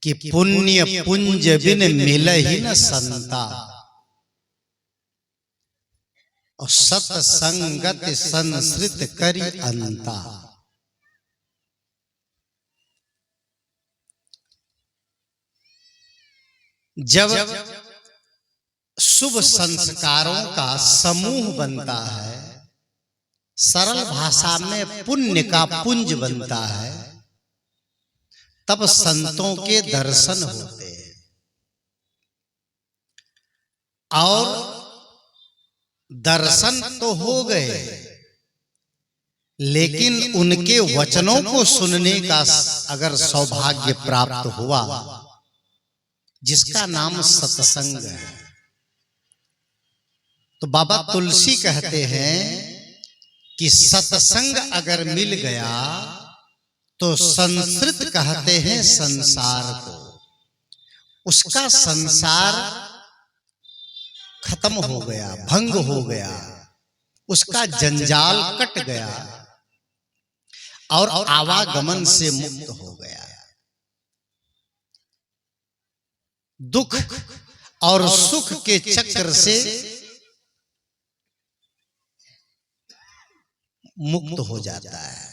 कि पुण्य पुंज बिन मिल ही न संता, और सत्संगत संसृत करी अंता। जब शुभ संस्कारों का समूह बनता है, सरल भाषा में पुण्य का पुंज बनता है, तब संतों के दर्शन होते हैं। और दर्शन तो हो गए, लेकिन उनके वचनों को सुनने का अगर सौभाग्य प्राप्त हुआ, जिसका नाम सत्संग है, तो बाबा तुलसी कहते हैं कि सत्संग अगर मिल गया तो संसृत कहते हैं संसार को। उसका संसार खत्म हो गया, भंग हो गया, उसका जंजाल कट गया और आवागमन से मुक्त हो गया। दुख और सुख के चक्र से मुक्त हो जाता है।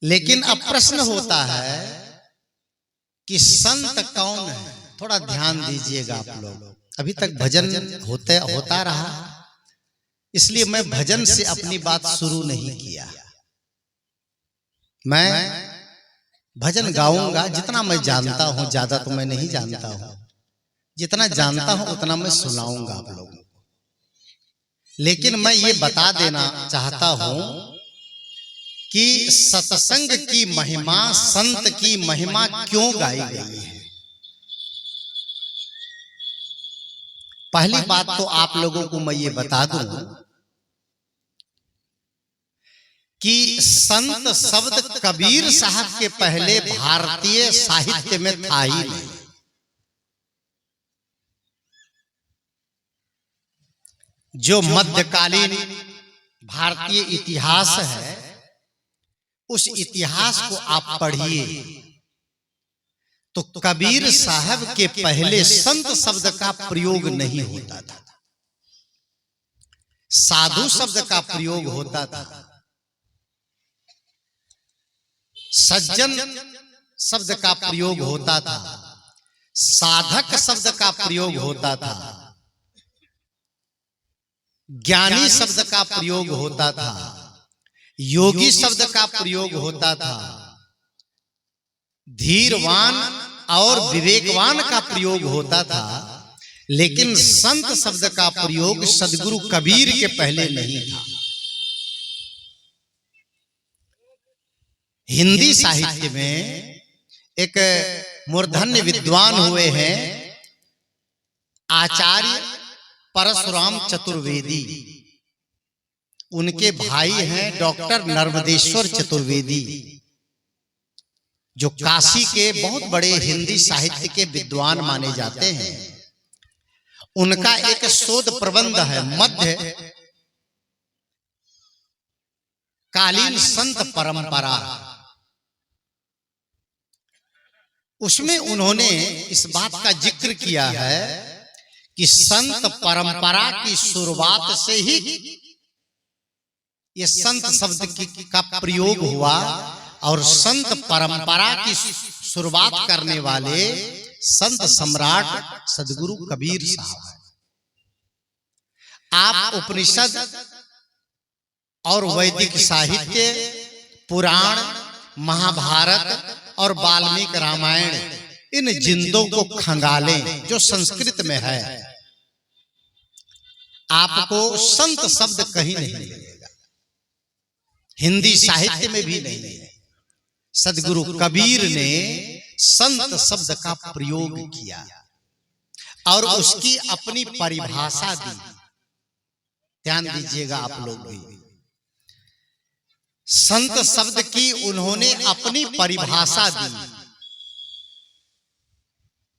लेकिन अब प्रश्न होता है कि संत कौन है? थोड़ा ध्यान दीजिएगा आप लोग। अभी तक भजन होता रहा, इसलिए मैं भजन से अपनी बात शुरू नहीं किया। मैं भजन गाऊंगा जितना मैं जानता हूं, ज्यादा तो मैं नहीं जानता हूं। जितना जानता हूं उतना मैं सुनाऊंगा आप लोगों को। लेकिन मैं ये बता देना चाहता हूं कि सत्संग की महिमा, संत की महिमा क्यों गाई गई है। पहली बात तो आप लोगों को मैं ये बता दूं कि संत शब्द कबीर साहब के पहले भारतीय साहित्य में था ही नहीं। जो मध्यकालीन भारतीय इतिहास है, उस इतिहास को आप पढ़िए तो कबीर साहब के पहले संत शब्द का प्रयोग नहीं होता था, साधु शब्द का प्रयोग होता था, सज्जन शब्द का प्रयोग होता था, साधक शब्द का प्रयोग होता था, ज्ञानी शब्द का प्रयोग होता था, योगी शब्द का प्रयोग होता था, धीरवान और विवेकवान का प्रयोग होता था। लेकिन संत शब्द का प्रयोग सदगुरु कबीर के पहले नहीं था। हिंदी साहित्य में एक मूर्धन्य विद्वान हुए हैं आचार्य परशुराम चतुर्वेदी। उनके भाई हैं डॉक्टर नर्मदेश्वर चतुर्वेदी, जो काशी के बहुत बड़े हिंदी साहित्य के विद्वान माने जाते हैं। उनका एक शोध प्रबंध है, मध्य कालीन संत परंपरा। उसमें उन्होंने इस बात का जिक्र किया है कि संत परंपरा की शुरुआत से ही ये संत शब्द का प्रयोग हुआ, और संत परंपरा की शुरुआत करने वाले संत सम्राट सदगुरु कबीर साहब हैं। आप उपनिषद और वैदिक साहित्य, पुराण, महाभारत और वाल्मीकि रामायण, इन जिंदों को खंगालें जो संस्कृत में है, आपको संत शब्द कहीं नहीं मिलेगा, हिंदी साहित्य में भी नहीं। सदगुरु कबीर ने संत शब्द का प्रयोग किया और उसकी अपनी परिभाषा दी। ध्यान दीजिएगा आप लोग भी। संत शब्द की उन्होंने अपनी परिभाषा दी।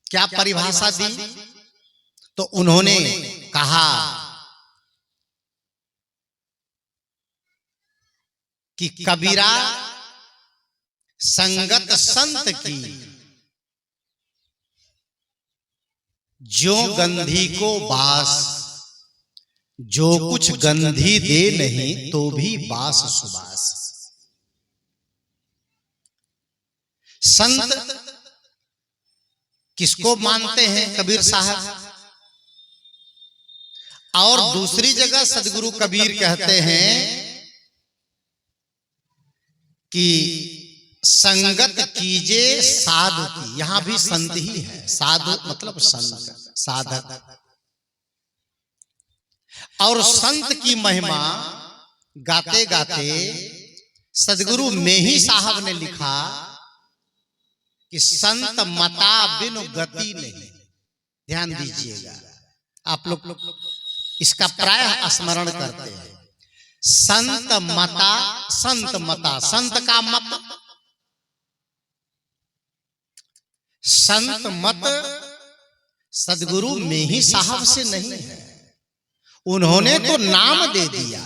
क्या परिभाषा दी? तो उन्होंने कहा कि कबीरा संगत संत की जो गंधी को बास, जो कुछ गंधी दे नहीं तो भी बास सुबास। संत किसको मानते हैं? कबीर साहब। और दूसरी जगह सदगुरु कबीर कहते हैं कि संगत कीजे साधु की। यहां भी संत ही है, साधु मतलब संत, साधक। और संत की महिमा गाते गाते सदगुरु मेही साहब ने लिखा कि संत मता बिनु गति नहीं। ध्यान दीजिएगा, आप लोग इसका प्रायः स्मरण करते हैं। संत मता, संत मता, संत का मत, संत मत सदगुरु मेही साहब से नहीं है। उन्होंने तो नाम दे दिया।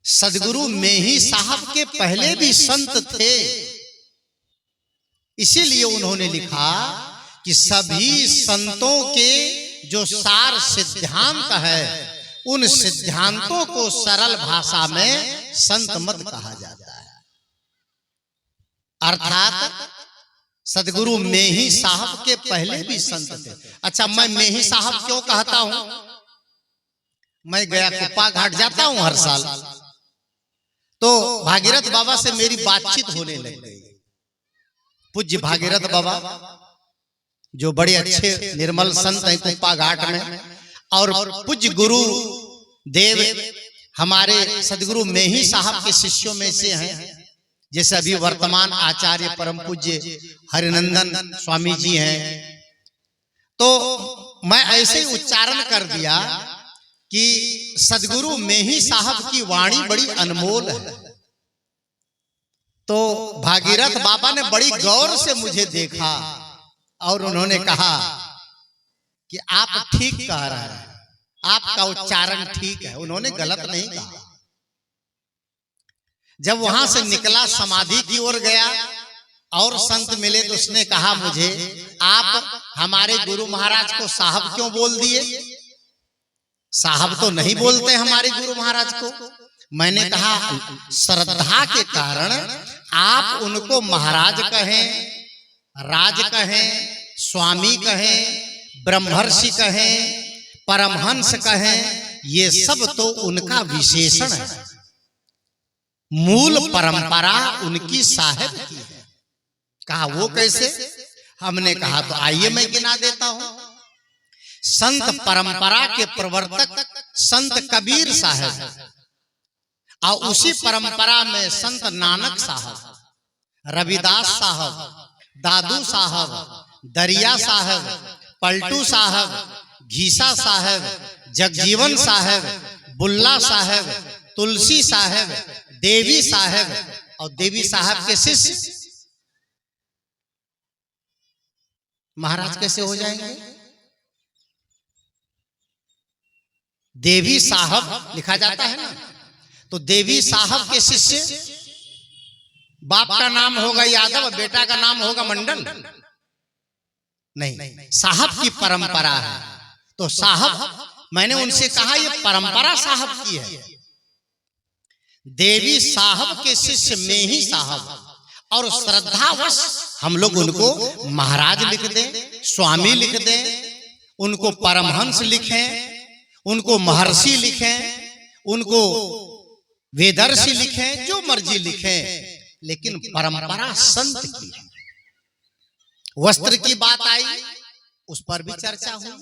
सदगुरु मेही साहब के पहले भी संत थे, इसीलिए उन्होंने लिखा कि सभी संतों के जो सार सिद्धांत है, उन सिद्धांतों को सरल भाषा में संत मत कहा जाता है। अर्थात सदगुरु मेही साहब के पहले भी संत थे। अच्छा, मैं मेही साहब क्यों कहता हूं? मैं गया कुप्पा घाट जाता हूं हर साल, तो भागीरथ बाबा से मेरी बातचीत होने लग गई। पूज्य भागीरथ बाबा जो बड़े अच्छे निर्मल संत हैं कुप्पा घाट में, और पूज्य गुरु देव हमारे सदगुरु मेही साहब के शिष्यों में से हैं। जैसे अभी वर्तमान आचार्य परम पूज्य हरिनंदन स्वामी जी हैं। तो मैं ऐसे ही उच्चारण कर दिया कि सदगुरु मेही साहब की वाणी बड़ी अनमोल है। तो भागीरथ बाबा ने बड़ी गौर से मुझे देखा और उन्होंने कहा कि आप ठीक कह रहे हैं, आपका उच्चारण ठीक है। उन्होंने गलत नहीं कहा। जब वहां से निकला, समाधि की ओर गया और संत मिले तो उसने कहा मुझे, आप हमारे गुरु महाराज को साहब क्यों बोल दिए? साहब तो नहीं बोलते हमारे गुरु महाराज को। मैंने कहा श्रद्धा के कारण आप उनको महाराज कहें, राज कहें, स्वामी कहें, ब्रह्मर्षि कहें, परमहंस कहें, ये सब तो उनका विशेषण है। मूल परंपरा उनकी साहेब की है। कहा वो कैसे? हमने कहा तो आइए मैं गिना देता हूं। संत परंपरा के प्रवर्तक संत कबीर साहब, और उसी परंपरा में संत नानक साहब, रविदास साहब, दादू साहब, दरिया साहब, पलटू साहब, घीसा साहब, जगजीवन साहब, बुल्ला साहब, तुलसी साहब, देवी साहब, और देवी साहब के शिष्य महाराज कैसे हो जाएंगे? देवी साहब लिखा जाता है ना, तो देवी साहब के शिष्य, बाप का नाम होगा यादव, बेटा का नाम होगा मंडल। नहीं, साहब की परंपरा है। तो साहब, मैंने उनसे कहा ये परंपरा साहब की है। देवी साहब के शिष्य मेही साहब, और श्रद्धावश हम लोग उनको महाराज लिख दें, स्वामी लिख दें, उनको परमहंस लिखें, उनको महर्षि लिखें, उनको वेदर्षि लिखें, जो मर्जी लिखें, लेकिन परंपरा संत की है। वस्त्र की बात आई, उस पर भी चर्चा हुई,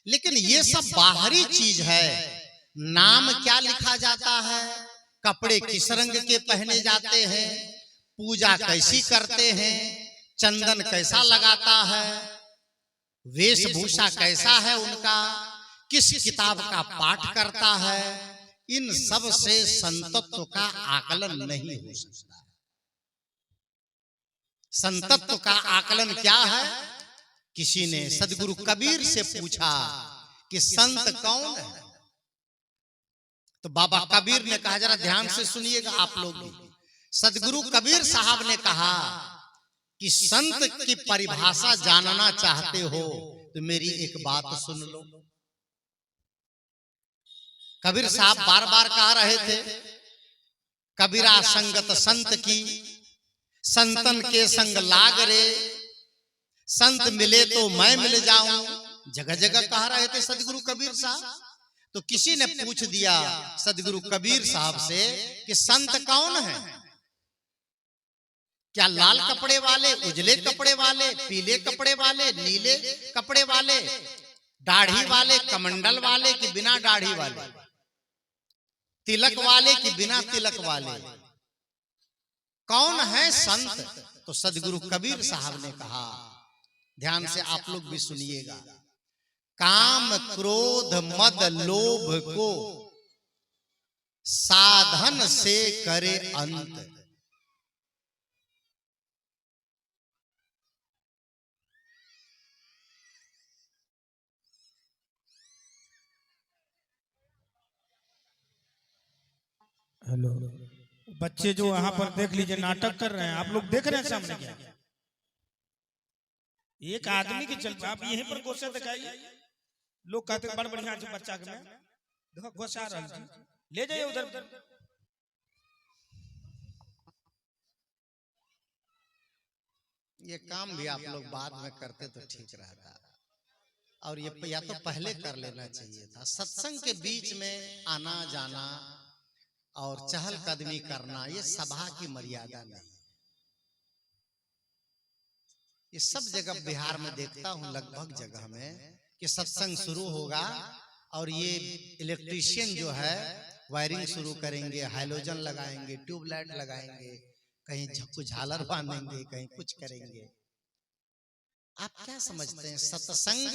लेकिन ये सब बाहरी चीज है। नाम क्या लिखा जाता है, कपड़े किस रंग के पहने जाते हैं, पूजा कैसी करते हैं, चंदन कैसा लगाता है, वेशभूषा कैसा है उनका, किस किताब का पाठ करता है, इन सब से संतत्व का आकलन नहीं हो सकता। संतत्व का आकलन क्या है? किसी ने सदगुरु कबीर से पूछा कि संत कौन है, तो बाबा कबीर ने कहा, जरा ध्यान से सुनिएगा आप लोग भी। सदगुरु कबीर साहब ने कहा कि संत की परिभाषा जानना चाहते हो तो मेरी एक बात सुन लो। कबीर साहब बार बार कह रहे थे, कबीरा संगत संत की, संतन के संग लाग रे, संत मिले तो मैं मिल जाऊं। जगह जगह कह रहे थे सदगुरु कबीर साहब। तो किसी ने पूछ दिया सदगुरु कबीर साहब से कि संत कौन है? क्या लाल कपड़े वाले, उजले कपड़े वाले, पीले कपड़े वाले, नीले कपड़े वाले, दाढ़ी वाले, कमंडल वाले कि बिना दाढ़ी वाले, तिलक वाले कि बिना तिलक वाले, कौन है संत? तो सदगुरु कबीर साहब ने कहा, ध्यान से आप लोग भी सुनिएगा, काम क्रोध मद लोभ को साधन से करे अंत। हेलो, बच्चे जो वहां पर देख लीजिए नाटक कर रहे हैं, आप लोग देख रहे हैं सामने क्या? एक आदमी के चलते आप यहीं पर गोसा दिखाइए, लोग कहते हैं बड़ बढ़िया से बच्चा के में देखो गोसा रहा, ले जाइए उधर। ये काम भी आप लोग बाद में करते तो ठीक रहता, और ये या तो पहले कर लेना चाहिए था। सत्संग के बीच में आना जाना और चहल कदमी करना ये सभा की मर्यादा नहीं। ये सब जगह बिहार में देखता हूं, लगभग जगह में कि सत्संग शुरू होगा और ये इलेक्ट्रीशियन जो है वायरिंग शुरू करेंगे, हाइलोजन लगाएंगे, ट्यूबलाइट लगाएंगे, कहीं कुछ झालर बांधेंगे, कहीं कुछ करेंगे। आप क्या समझते हैं सत्संग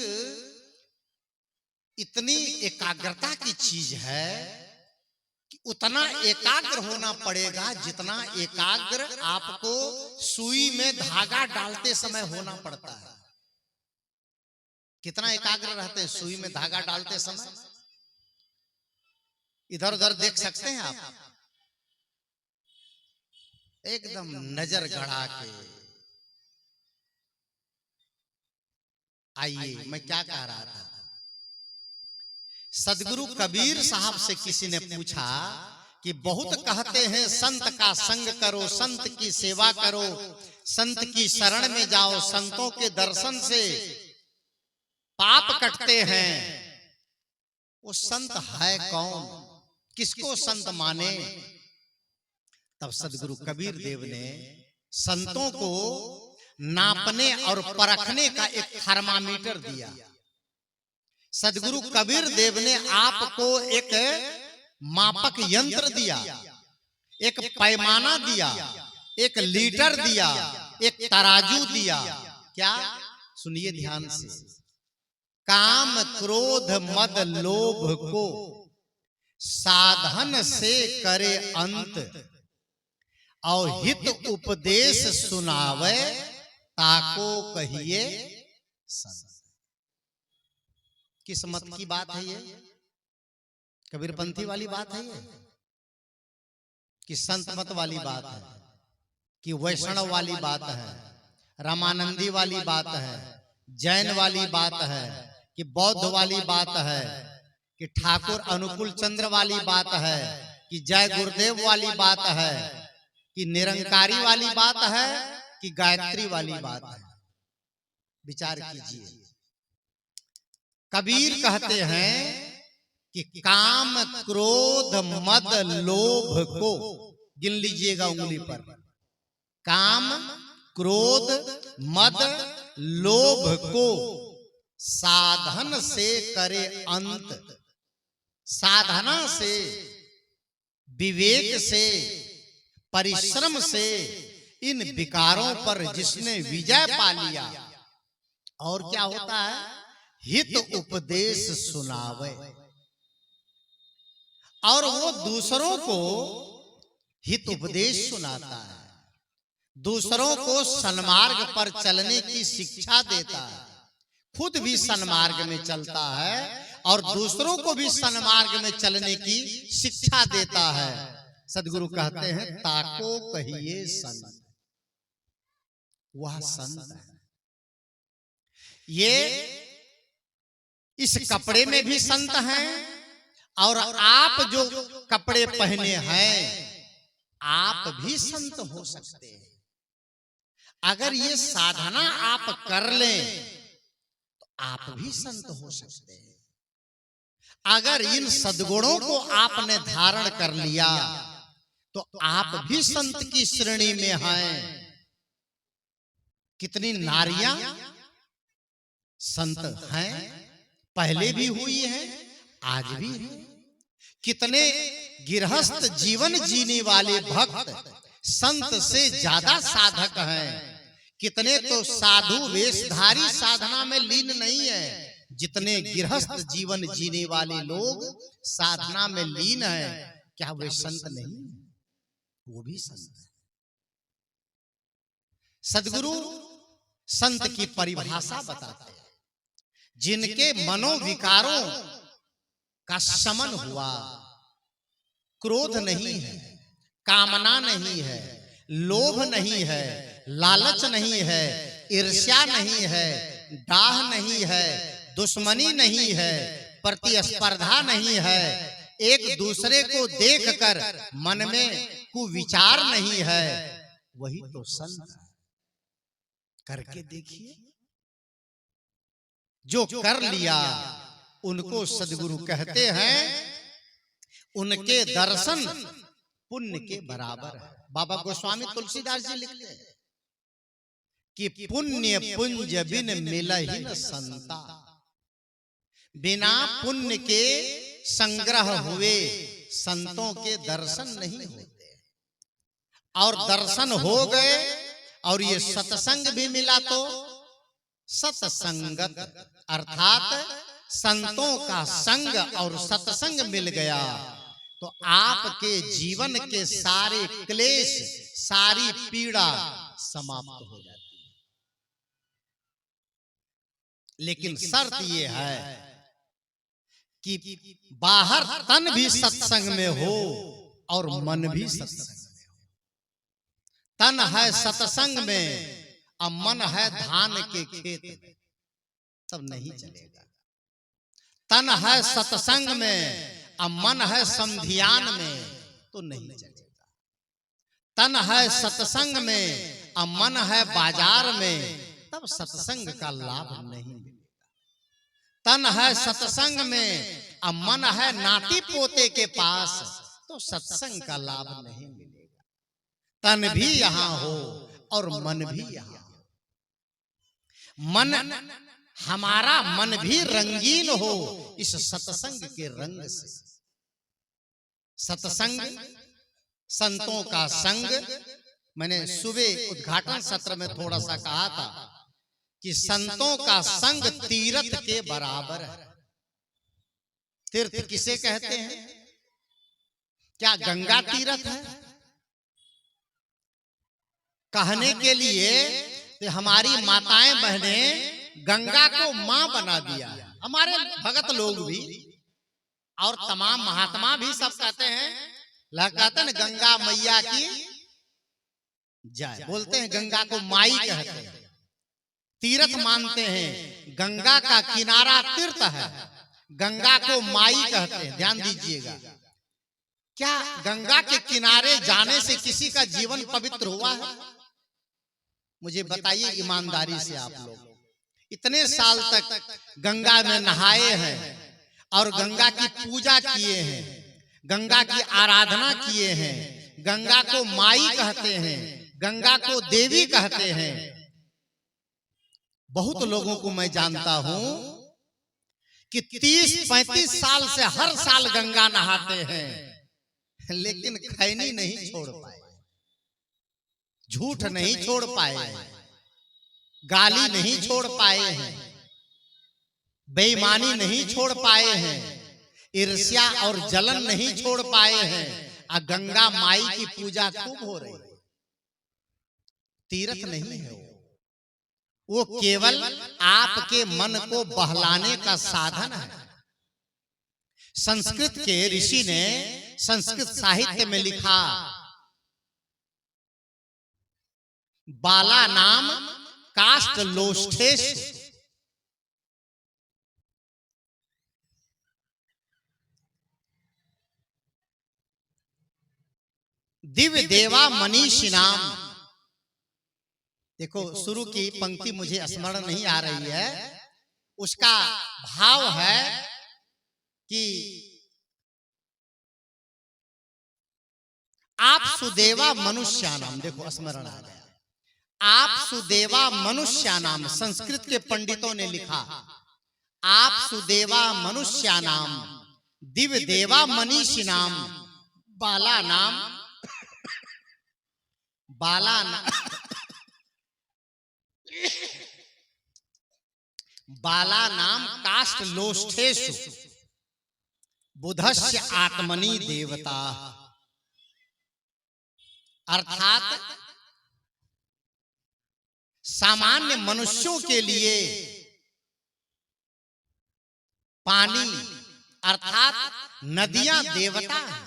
इतनी एकाग्रता की चीज है कि उतना एकाग्र होना पड़ेगा जितना एकाग्र आपको सुई में धागा डालते समय होना पड़ता है। कितना एकाग्र रहते हैं सुई में धागा डालते समय? इधर उधर देख सकते हैं आप, एकदम नजर गड़ा के। आइए, मैं क्या कह रहा था, सदगुरु कबीर साहब से किसी ने पूछा कि बहुत कहते हैं संत का संग करो, संत की सेवा करो, संत की शरण में जाओ, संतों के दर्शन से पाप कटते हैं। वो संत है कौन? किसको संत माने? तब सदगुरु कबीर देव ने संतों को नापने और परखने का एक थर्मामीटर दिया। सदगुरु कबीर देव ने आपको एक मापक यंत्र दिया, एक पैमाना दिया, एक लीटर दिया, एक तराजू दिया। क्या? सुनिए ध्यान से, काम क्रोध मद लोभ को साधन से करे अंत, और हित उपदेश सुनावे ताको कहिए संत। किस मत की बात है ये? कबीरपंथी वाली बात है ये कि संत मत वाली बात है, कि वैष्णव वाली बात है, रामानंदी वाली बात है, जैन वाली बात है, कि बौद्ध वाली बात है, कि ठाकुर अनुकूल चंद्र वाली बात है, कि जय गुरुदेव वाली बात है, कि निरंकारी वाली बात है, कि गायत्री वाली बात है? विचार कीजिए। कबीर कहते हैं कि काम क्रोध मद लोभ को, गिन लीजिएगा उंगली पर, काम क्रोध मद लोभ को साधन से करे अंत। साधना से, विवेक से, परिश्रम से इन विकारों पर जिसने विजय पा लिया, और क्या होता है? हित उपदेश सुनावे, और वो दूसरों को हित उपदेश सुनाता है, दूसरों को सन्मार्ग पर चलने की शिक्षा देता है, खुद भी सन्मार्ग में चलता है और दूसरों को भी सन्मार्ग में चलने की शिक्षा देता है। सदगुरु कहते हैं ताको कहिए संत, वह संत है। ये इस कपड़े में भी संत हैं, और आप जो कपड़े पहने हैं आप भी संत हो सकते हैं। अगर ये साधना आप कर लें तो आप भी संत हो सकते हैं। अगर इन सद्गुणों को आपने धारण कर लिया तो आप भी संत की श्रेणी में हैं। कितनी नारियां संत हैं, पहले भी हुई हैं, आज भी है। कितने गृहस्थ जीवन जीने वाले भक्त संत से ज्यादा साधक हैं। कितने तो साधु वेशधारी साधना में लीन नहीं है, जितने गृहस्थ जीवन जीने वाले लोग साधना में लीन हैं। क्या वे संत नहीं? वो भी संत है। सदगुरु संत की परिभाषा बताते हैं, जिनके मनोविकारों का शमन हुआ, क्रोध नहीं है, कामना नहीं है, लोभ नहीं है, लालच नहीं है, ईर्ष्या नहीं है, डाह नहीं है, दुश्मनी नहीं है, प्रतिस्पर्धा नहीं है, एक दूसरे को देखकर मन में कुविचार नहीं है, वही तो संत है। करके देखिए, जो कर लिया उनको सदगुरु कहते हैं उनके दर्शन पुण्य के बराबर है। बाबा गोस्वामी तुलसीदास जी लिखते हैं कि पुण्य पुंज बिन मिलहि न संता, बिना पुण्य के संग्रह हुए संतों के दर्शन नहीं होते। और दर्शन हो गए और ये सत्संग भी मिला तो सत्संगत अर्थात संतों का संग और सत्संग मिल गया तो आपके जीवन के सारे क्लेश, सारी पीड़ा समाप्त हो जाती है। लेकिन शर्त ये है कि बाहर तन भी सत्संग में हो और मन भी सत्संग में हो। तन है सत्संग में और मन है धान के खेत में, तब नहीं चलेगा। तन है सत्संग में और मन है संध्यान में, तो नहीं चलेगा। तन है सत्संग में और मन है बाजार में, तब सत्संग का लाभ नहीं मिलेगा। तन है सत्संग में और मन है नाती पोते के पास, तो सत्संग का लाभ नहीं मिलेगा। तन भी यहां हो और मन भी यहां हो। मन, हमारा मन भी रंगीन हो इस सत्संग के रंग से। सत्संग, संतों का संग, मैंने सुबह उद्घाटन सत्र में थोड़ा सा कहा था कि संतों का संग तीर्थ के बराबर है। तीर्थ किसे कहते हैं? क्या गंगा तीर्थ है? कहने के लिए हमारी माताएं बहनें गंगा को मां बना दिया। हमारे भगत लोग भी और तमाम महात्मा भी सब कहते हैं, कहते हैं गंगा मैया की जय, बोलते हैं गंगा को माई कहते हैं, तीर्थ मानते हैं। गंगा का किनारा तीर्थ है, गंगा को माई कहते हैं। ध्यान दीजिएगा, क्या गंगा के किनारे जाने से किसी का जीवन पवित्र हुआ है? मुझे बताइए ईमानदारी से। आप लोग इतने साल तक गंगा में नहाए हैं और गंगा की पूजा किए हैं, गंगा की आराधना किए हैं, गंगा को माई कहते हैं, गंगा को देवी कहते हैं। बहुत लोगों को मैं जानता हूं कि 30-35 साल से हर साल गंगा नहाते हैं, लेकिन खैनी नहीं छोड़ पाए, झूठ नहीं छोड़ पाए, गाली नहीं छोड़ पाए हैं, बेईमानी नहीं छोड़ पाए हैं, ईर्ष्या और जलन नहीं छोड़ पाए हैं। और गंगा माई की पूजा खूब हो रही है। तीर्थ नहीं है वो केवल आपके मन को बहलाने का साधन है। संस्कृत के ऋषि ने संस्कृत साहित्य में लिखा, बाला नाम काष्ठ लोष्ठेश, दिव्य देवा मनीषी नाम। देखो शुरू की पंक्ति मुझे स्मरण नहीं आ रही है, उसका भाव है कि आप सुदेवा मनुष्यानाम। देखो स्मरण आ गया, आप सुदेवा मनुष्यानाम। संस्कृत के पंडितों ने लिखा, आप सुदेवा मनुष्यानाम दिव्य देवा मनीषी नाम, बाला नाम, बाला नाम, बाला नाम काष्ठ लोष्ठेषु बुधस्य आत्मनि देवता। अर्थात सामान्य मनुष्यों के लिए पानी अर्थात नदियां देवता है।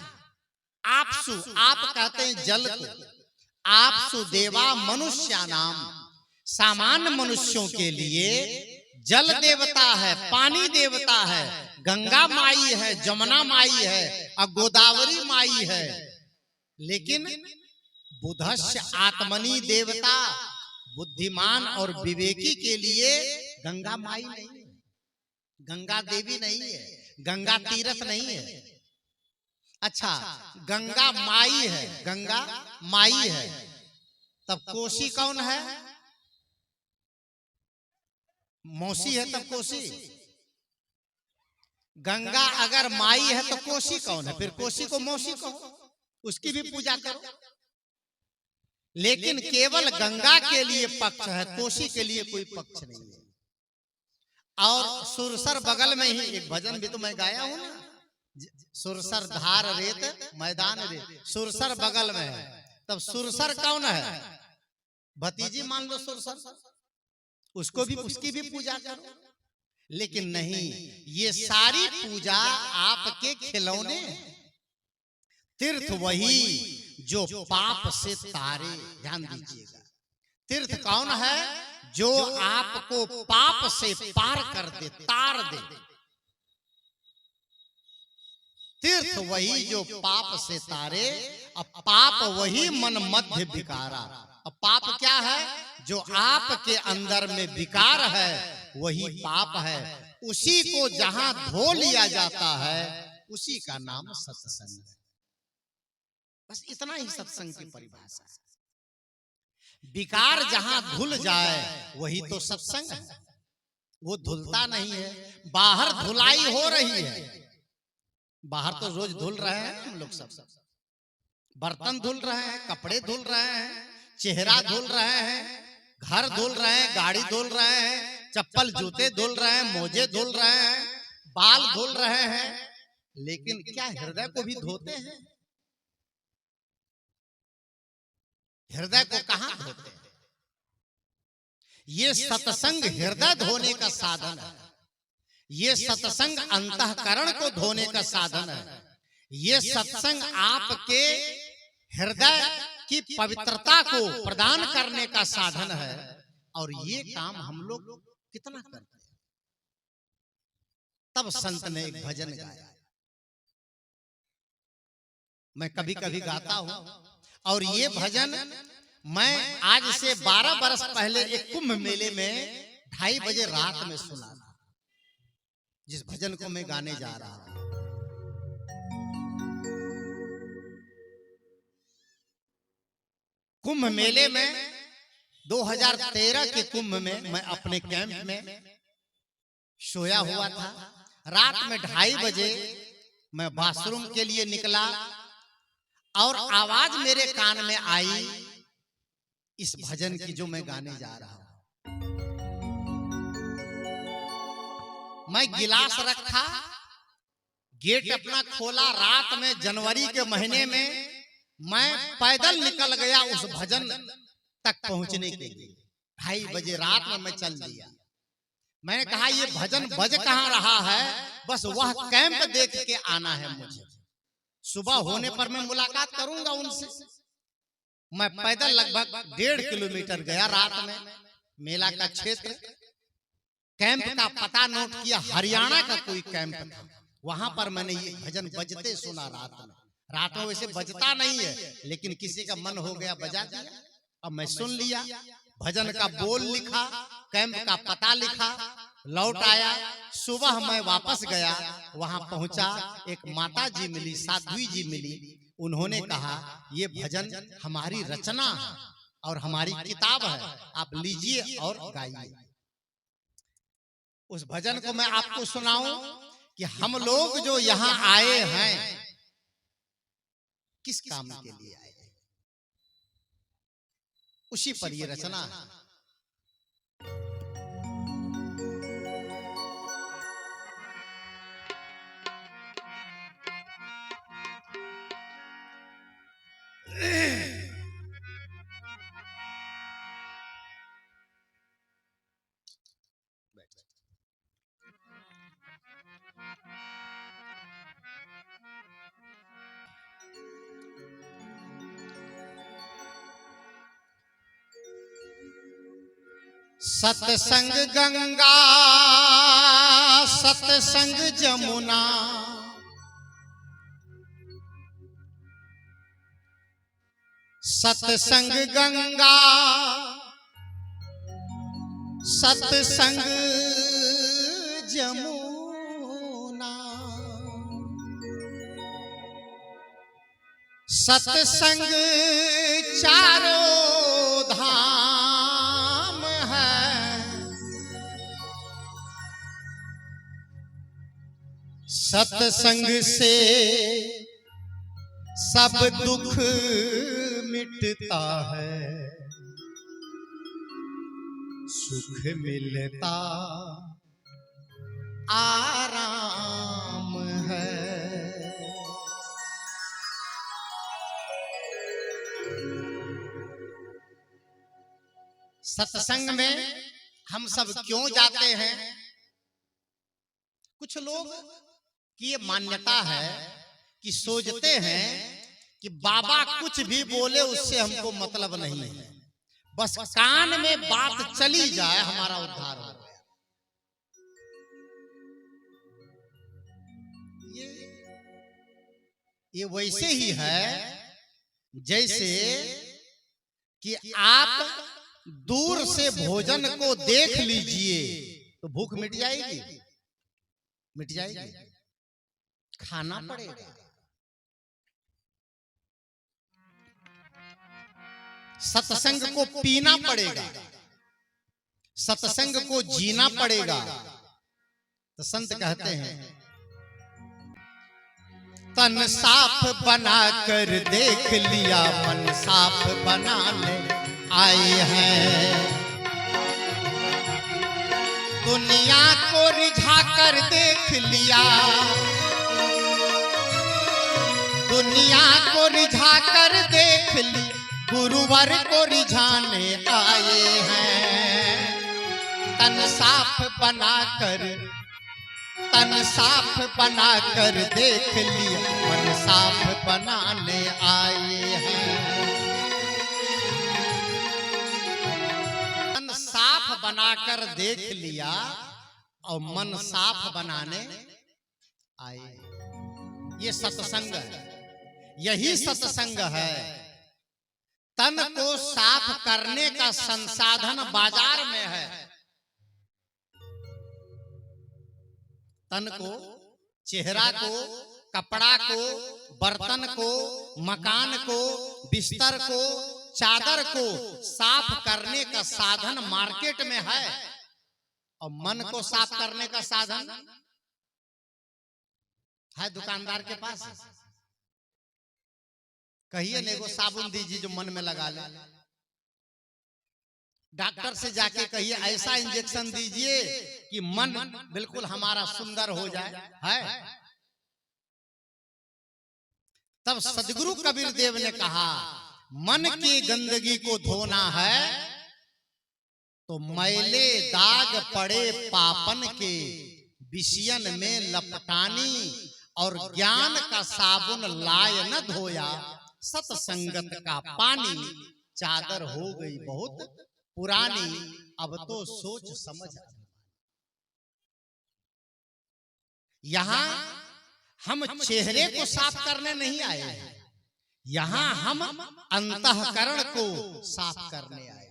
आपसु, आप कहते हैं जल को, आपसु देवा मनुष्यानाम, सामान्य मनुष्यों के लिए जल देवता है, पानी देवता है, गंगा माई है, जमुना माई है और गोदावरी माई है। लेकिन बुधस्य आत्मनि देवता, बुद्धिमान और विवेकी के लिए गंगा माई नहीं है, गंगा देवी नहीं है, गंगा तीर्थ नहीं है। अच्छा, गंगा माई है, गंगा माई है, तब कोसी कौन है? मौसी है तब कोसी। गंगा अगर माई है तो कोसी कौन है? फिर कोसी को मौसी कहो, उसकी भी पूजा करो। लेकिन केवल गंगा के लिए पक्ष है, कोसी के लिए कोई पक्ष नहीं है। और सुरसर बगल में ही एक भजन भी तो मैं गाया हूं ना, सुरसर धार रेत मैदान रेत, सुरसर बगल में है, तब सुरसर कौन है? भतीजी मान लो सुरसर, उसको भी, उसकी भी पूजा करो। लेकिन नहीं, ये सारी पूजा आपके खिलौने। तीर्थ वही जो पाप से तारे। ध्यान दीजिएगा, तीर्थ कौन है? जो आपको पाप से पार कर दे, तार दे। तीर्थ वही जो पाप से तारे, अब पाप वही मन मध्य विकारा। अब पाप क्या है? जो आपके अंदर में विकार है वही पाप है। उसी को जहां धो लिया जाता है उसी का नाम सत्संग है। बस इतना ही सत्संग की परिभाषा है। विकार जहां धुल जाए वही तो सत्संग है। वो धुलता नहीं है, बाहर धुलाई हो रही है। बाहर तो रोज धुल रहे हैं हम लोग, सब बर्तन धुल रहे हैं, कपड़े धुल रहे हैं, चेहरा धुल रहे हैं, घर धुल रहे हैं, गाड़ी धुल रहे हैं, चप्पल जूते धुल रहे हैं, मोजे धुल रहे हैं, बाल धुल रहे हैं। लेकिन क्या हृदय को भी धोते हैं? हृदय को कहां धोते हैं? ये सत्संग हृदय धोने का साधन है। ये सत्संग अंतःकरण को धोने का साधन है। ये सत्संग आपके हृदय की पवित्रता को प्रदान करने का साधन है। और ये काम हम लोग कितना करते हैं। तब संत ने एक भजन गाया, मैं कभी कभी गाता हूं। और ये भजन मैं आज से 12 वर्ष पहले एक कुंभ मेले में 2:30 बजे रात में सुना था, जिस भजन को मैं गाने जा रहा हूं। कुंभ मेले में 2013 के कुंभ में मैं अपने कैंप में सोया हुआ था। रात में 2:30 बजे मैं बाथरूम के लिए निकला और आवाज मेरे कान में आई इस भजन की जो मैं गाने जा रहा हूं। मैं गिलास रखा, गेट अपना खोला, रात में जनवरी के महीने में मैं पैदल निकल गया उस भजन तक पहुंचने के लिए। 2:30 बजे रात में मैं चल दिया। मैंने कहा ये भजन बज कहां रहा है, बस वह कैंप देख के आना है मुझे। सुबह होने पर मैं मुलाकात करूंगा उनसे। मैं पैदल लगभग 1.5 किलोमीटर गया रात में, मेला का क्षेत्र, कैंप का पता नोट किया, हरियाणा का कोई कैंप था। वहां पर मैंने ये भजन बजते सुना रात में। रात में वैसे बजता नहीं है, लेकिन किसी का मन हो गया बजा दिया, अब मैं सुन लिया। भजन का बोल लिखा, कैंप का पता लिखा, लौट आया। सुबह मैं वापस गया, वहां पहुंचा, एक माता जी मिली, साध्वी जी मिली। उन्होंने कहा ये भजन हमारी रचना है और हमारी किताब है, आप लीजिए और गाइए। उस भजन को मैं आपको सुनाऊं कि हम लोग जो यहां आए हैं किस काम के लिए आए, उसी पर ये रचना है। सत्संग गंगा सत्संग जमुना, सत्संग गंगा सत्संग जमुना, सत्संग चारों धाम है, सत्संग से सब दुख मिटता है, सुख मिलता आराम है। सत्संग में हम सब क्यों जाते हैं? कुछ लोग की ये मान्यता है कि सोचते हैं कि बाबा कुछ भी बोले उससे हमको मतलब नहीं है, बस कान में बात चली जाए हमारा उद्धार हो गया। ये वैसे ही है जैसे कि आप दूर से भोजन को देख लीजिए तो भूख मिट जाएगी, मिट जाएगी, खाना पड़ेगा। सत्संग को पीना पड़ेगा, सत्संग को जीना पड़ेगा। तो संत कहते हैं तन साफ बना कर देख लिया, मन साफ बनाने आए हैं। दुनिया को रिझा कर देख लिया, दुनिया को रिझा कर देख ली, गुरुवर को रिझाने आए हैं। तन साफ बनाकर, तन साफ बनाकर देख लिया, मन साफ बनाने आए हैं। तन साफ बनाकर देख लिया और मन साफ बनाने आए। ये सत्संग है, यही सत्संग है। तन को साफ करने का संसाधन बाजार में है। तन को, चेहरा को, कपड़ा को, बर्तन को, मकान को, बिस्तर को, चादर को साफ करने का साधन मार्केट में है, और मन को साफ करने का साधन है दुकानदार के पास। कहिए ने वो साबुन दीजिए जो मन में लगा ले। डॉक्टर से जाके कहिए ऐसा इंजेक्शन दीजिए कि मन बिल्कुल हमारा सुंदर हो जाए, है। तब सदगुरु कबीर देव ने कहा मन की गंदगी को धोना है तो मैले दाग पड़े पापन के, विषयन में लपटानी और ज्ञान का साबुन लाय न धोया, सत्संगत का पानी चादर हो गई बहुत पुरानी, अब तो सोच समझ। यहां हम चेहरे को साफ करने नहीं आए हैं, यहां हम अंतःकरण को साफ करने आए।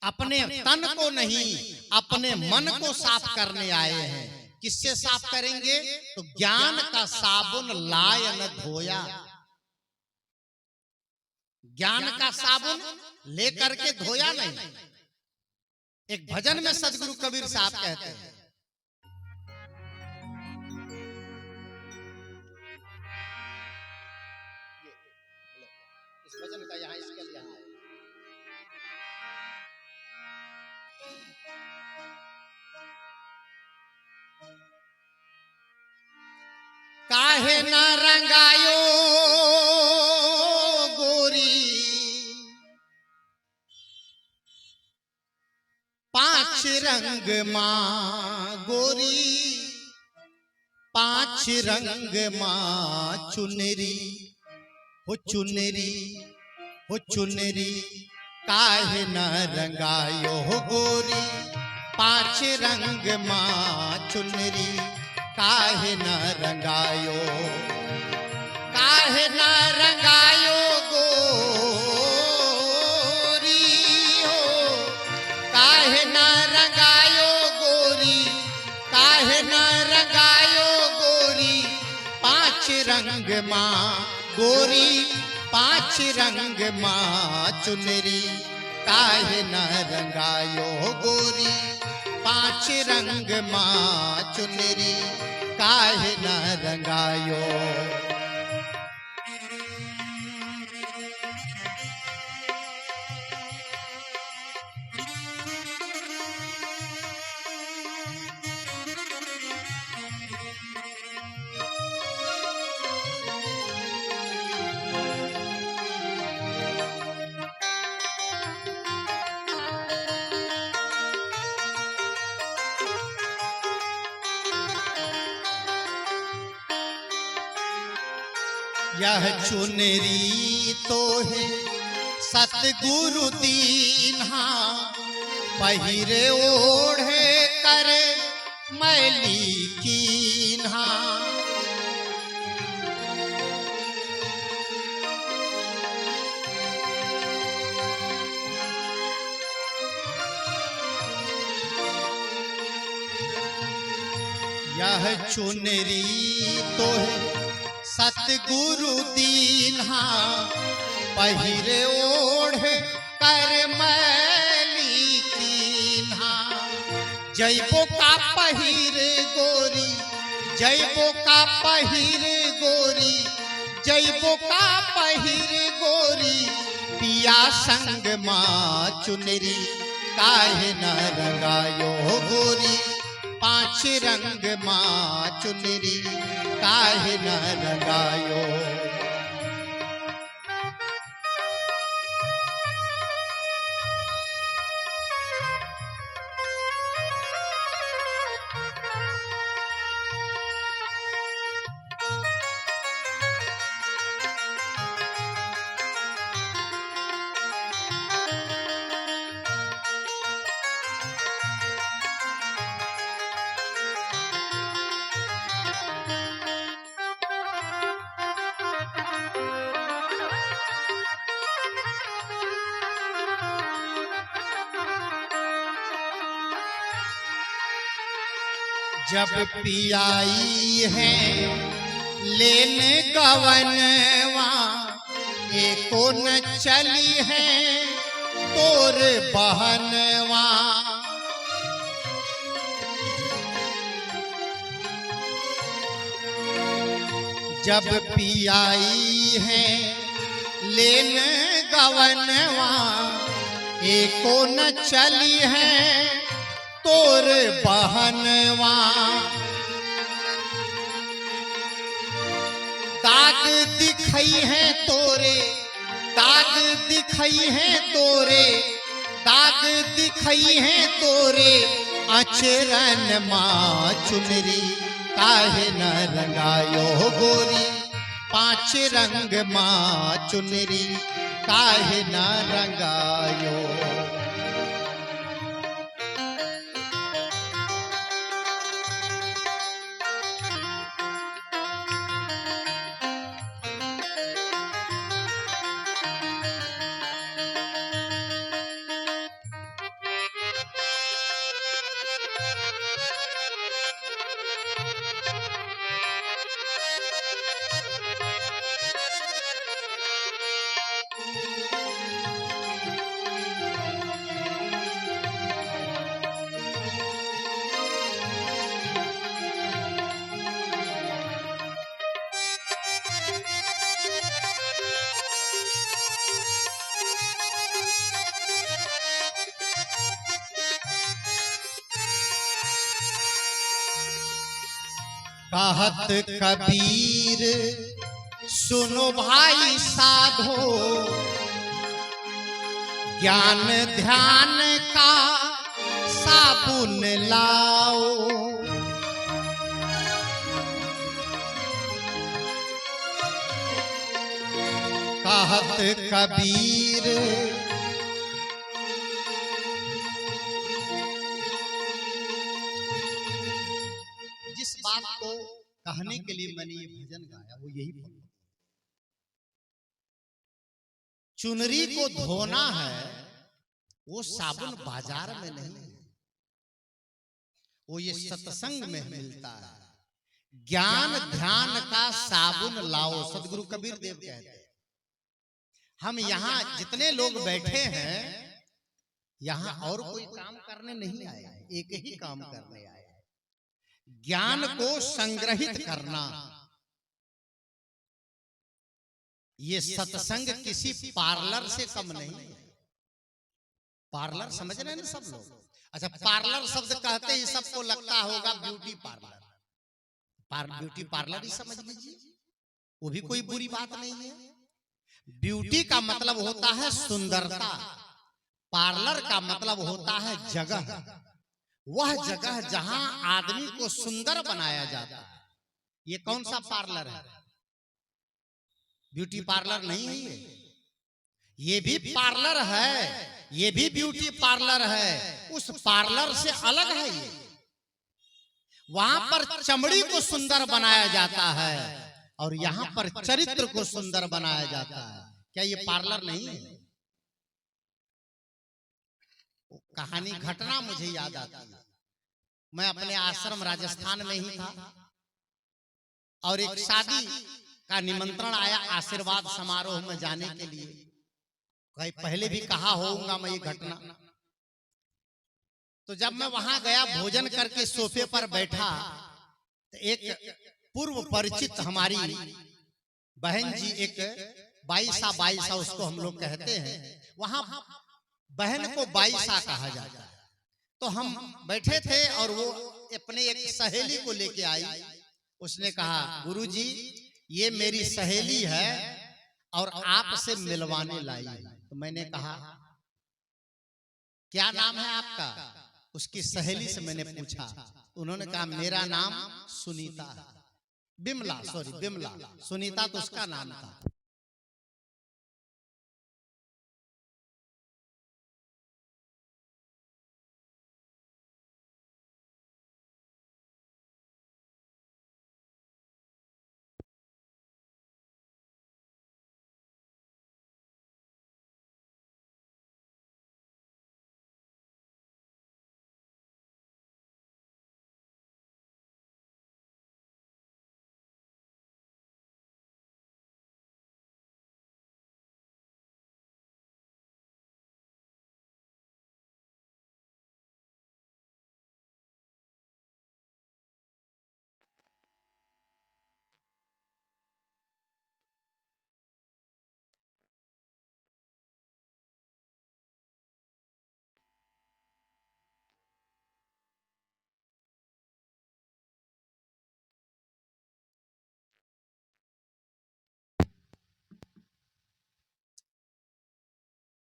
अपने तन को नहीं, अपने मन को साफ करने आए हैं। किससे साफ करेंगे? तो ज्ञान का साबुन लाय न धोया। ज्ञान का साबुन लेकर के धोया नहीं। एक भजन में सदगुरु कबीर साहब कहते हैं, इस भजन का यहां इसके लिए है, काहे न रंगायो गोरी पांच रंग मां गोरी, पांच रंग मां चुनरी हो चुनरी हो चुनरी, काहे न रंगायो गोरी पांच रंग मां चुनरी, काहे न रंगायो, काहे न रंगायो गोरी हो, काहे न रंगायो गोरी, काहे न रंगायो गोरी पांच रंग मां गोरी, पांच रंग मां चुनरी, काहे न रंगायो गोरी पांच रंग मां चुनरी, काहे न रंगायो। यह चुनरी तो है सतगुरु दीन्हा, पहिरे ओढ़े कर मैली कीन्हा। यह चुनरी तो है सतगुरु दीन्हा, पहिरे ओढ़े कर मैली कीन्हा। जैबो का पहिर गोरी, जैबो का पहिर गोरी, जैबो का पहिर गोरी, पिया संग मां चुनरी, काहे न रंगायो गोरी पांच रंग मां चुनरी, काहे न रंगायो। जब पियाई है लेने गवनवा, एको न चली है तोर बहनवा। जब पियाई है लेने गवनवा, एको न चली है तोर बहनवा। दाग दिखई है तोरे, दाग दिखई है तोरे, दाग दिखई है तोरे अचरन मां चुनरी, काहे न रंगायो गोरी पांच रंग माँ चुनरी काहे न रंगायो। कहत कबीर सुनो भाई साधो ज्ञान ध्यान का साबुन लाओ। कहत कबीर जिस बात को कहने के लिए मैंने ये भजन गाया वो यही है। चुनरी को धोना है वो साबुन बाजार में नहीं है, वो ये सत्संग में मिलता है। ज्ञान ध्यान का साबुन लाओ, सदगुरु कबीर देव कहते हैं। हम यहाँ जितने लोग बैठे हैं यहाँ और कोई काम करने नहीं आए, एक ही काम करने आए, ज्ञान को संग्रहित करना। ये सत्संग किसी पार्लर से कम नहीं है। पार्लर समझ रहे हैं ना सब लोग? अच्छा, पार्लर शब्द कहते ही सबको लगता होगा ब्यूटी पार्लर। ब्यूटी पार्लर ही समझ लीजिए, वो भी कोई बुरी बात नहीं है। ब्यूटी का मतलब होता है सुंदरता, पार्लर का मतलब होता है जगह, वह जगह जहां आदमी को सुंदर बनाया जाता है। ये कौन सा पार्लर है? ब्यूटी पार्लर नहीं है ये भी पार्लर है, ये भी ब्यूटी पार्लर है। उस पार्लर से अलग है ये, वहां पर चमड़ी को सुंदर बनाया जाता है और यहाँ पर चरित्र को सुंदर बनाया जाता है। क्या ये पार्लर नहीं है? कहानी घटना मुझे याद आती है। मैं अपने आश्रम राजस्थान में ही था और एक शादी का निमंत्रण आया आशीर्वाद समारोह में जाने के लिए। कहीं पहले भी कहा होऊंगा मैं ये घटना। तो जब मैं वहां गया भोजन करके सोफे पर बैठा तो एक पूर्व परिचित हमारी बहन जी, एक बाईसा उसको हम लोग कहते हैं, वहां बहन को बाईसा कहा जाता है। तो हम बैठे थे और वो अपने एक सहेली को लेके आई। उसने कहा गुरुजी ये मेरी सहेली है और आपसे मिलवाने लाई है। तो मैंने कहा क्या नाम है आपका? उसकी सहेली से मैंने पूछा, उन्होंने कहा मेरा नाम सुनीता है। बिमला, सॉरी बिमला, सुनीता तो उसका नाम था।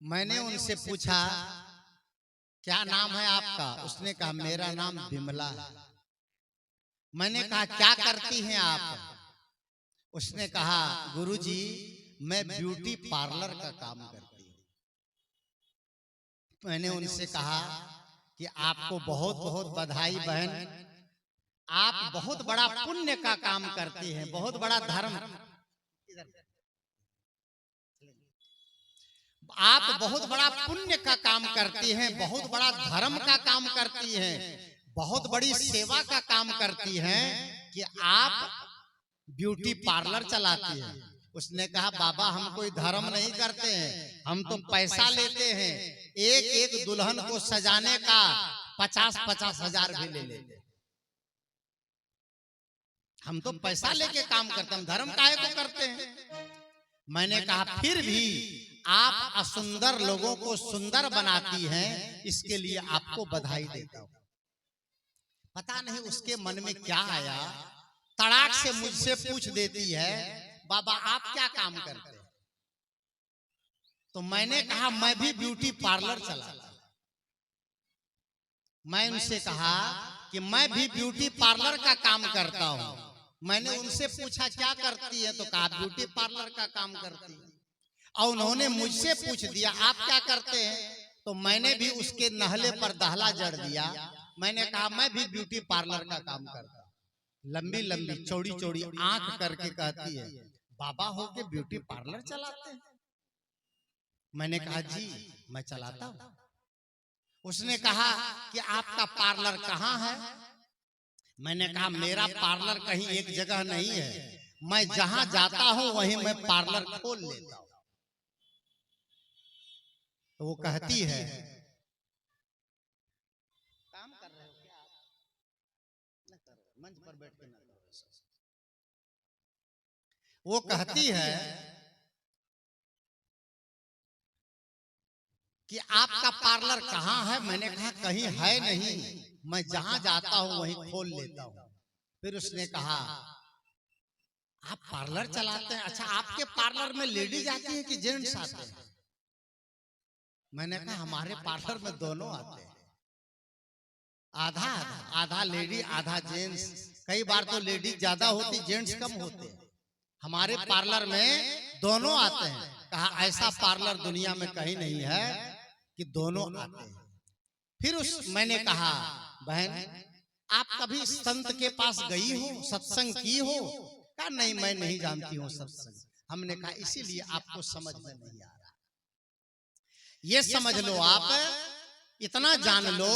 मैंने उनसे पूछा क्या नाम है आपका? उसने कहा मेरा नाम बिमला है। मैंने कहा क्या करती हैं आप? उसने कहा गुरुजी मैं ब्यूटी पार्लर का काम करती हूँ। मैंने उनसे कहा कि आपको बहुत बहुत बधाई बहन, आप बहुत बड़ा पुण्य का काम करती हैं, बहुत बड़ा धर्म, आप बहुत बड़ा पुण्य का काम करती हैं, बहुत बड़ा धर्म का काम करती हैं, बहुत बड़ी सेवा का काम करती हैं कि आप ब्यूटी पार्लर चलाती हैं। उसने कहा बाबा हम कोई धर्म नहीं करते हैं, हम तो पैसा लेते हैं, एक एक दुल्हन को सजाने का 50-50 हजार भी ले लेते हैं। हम तो पैसा लेके काम करते हैं, धर्म काहे को करते हैं? मैंने कहा फिर भी आप असुंदर लोगों को सुंदर बनाती हैं, इसके लिए आपको बधाई देता हूं। पता नहीं उसके मन में क्या आया, तड़ाक से मुझसे पूछ देती है बाबा आप क्या काम करते हैं? तो मैंने कहा मैं भी ब्यूटी पार्लर चलाता हूं। मैं उनसे कहा कि मैं भी ब्यूटी पार्लर का काम करता हूं। मैंने उनसे पूछा क्या करती है, तो कहा ब्यूटी पार्लर का काम करती है। और उन्होंने मुझसे पूछ दिया आप क्या करते हैं, तो मैंने भी उसके नहले पर दहला जड़ दिया। मैंने कहा मैं भी ब्यूटी पार्लर का काम करता हूं। लंबी लंबी चौड़ी चौड़ी आंख करके कहती है बाबा हो के ब्यूटी पार्लर चलाते हैं? मैंने कहा जी मैं चलाता हूं। उसने कहा कि आपका पार्लर कहाँ है? मैंने कहा मेरा पार्लर कहीं एक जगह नहीं है, मैं जहां जाता हूं वहीं मैं पार्लर खोल लेता हूं। तो वो कहती है काम कर रहे हो क्या आप? न करो, मंच पर बैठ के न करो। वो कहती है कि आपका पार्लर कहाँ है? मैंने कहा कहीं है नहीं, मैं जहां जाता हूं वहीं खोल लेता हूं। फिर उसने कहा आप पार्लर चलाते हैं, अच्छा आपके पार्लर में लेडीज आती है कि जेंट्स आते हैं? मैंने कहा हमारे पार्लर में दोनों आते हैं, आधा आधा, आधा लेडी आधा जेंट्स। कई बार तो लेडीज ज्यादा होती जेंट्स कम होते हैं। हमारे पार्लर में दोनों आते हैं। कहा ऐसा पार्लर दुनिया में कहीं नहीं है कि दोनों आते हैं। फिर मैंने कहा बहन आप कभी संत के पास गई हो, सत्संग की हो? कहा नहीं मैं नहीं जानती हूँ सत्संग। हमने कहा इसीलिए आपको समझ में नहीं आ रहा। ये समझ लो, आप इतना जान लो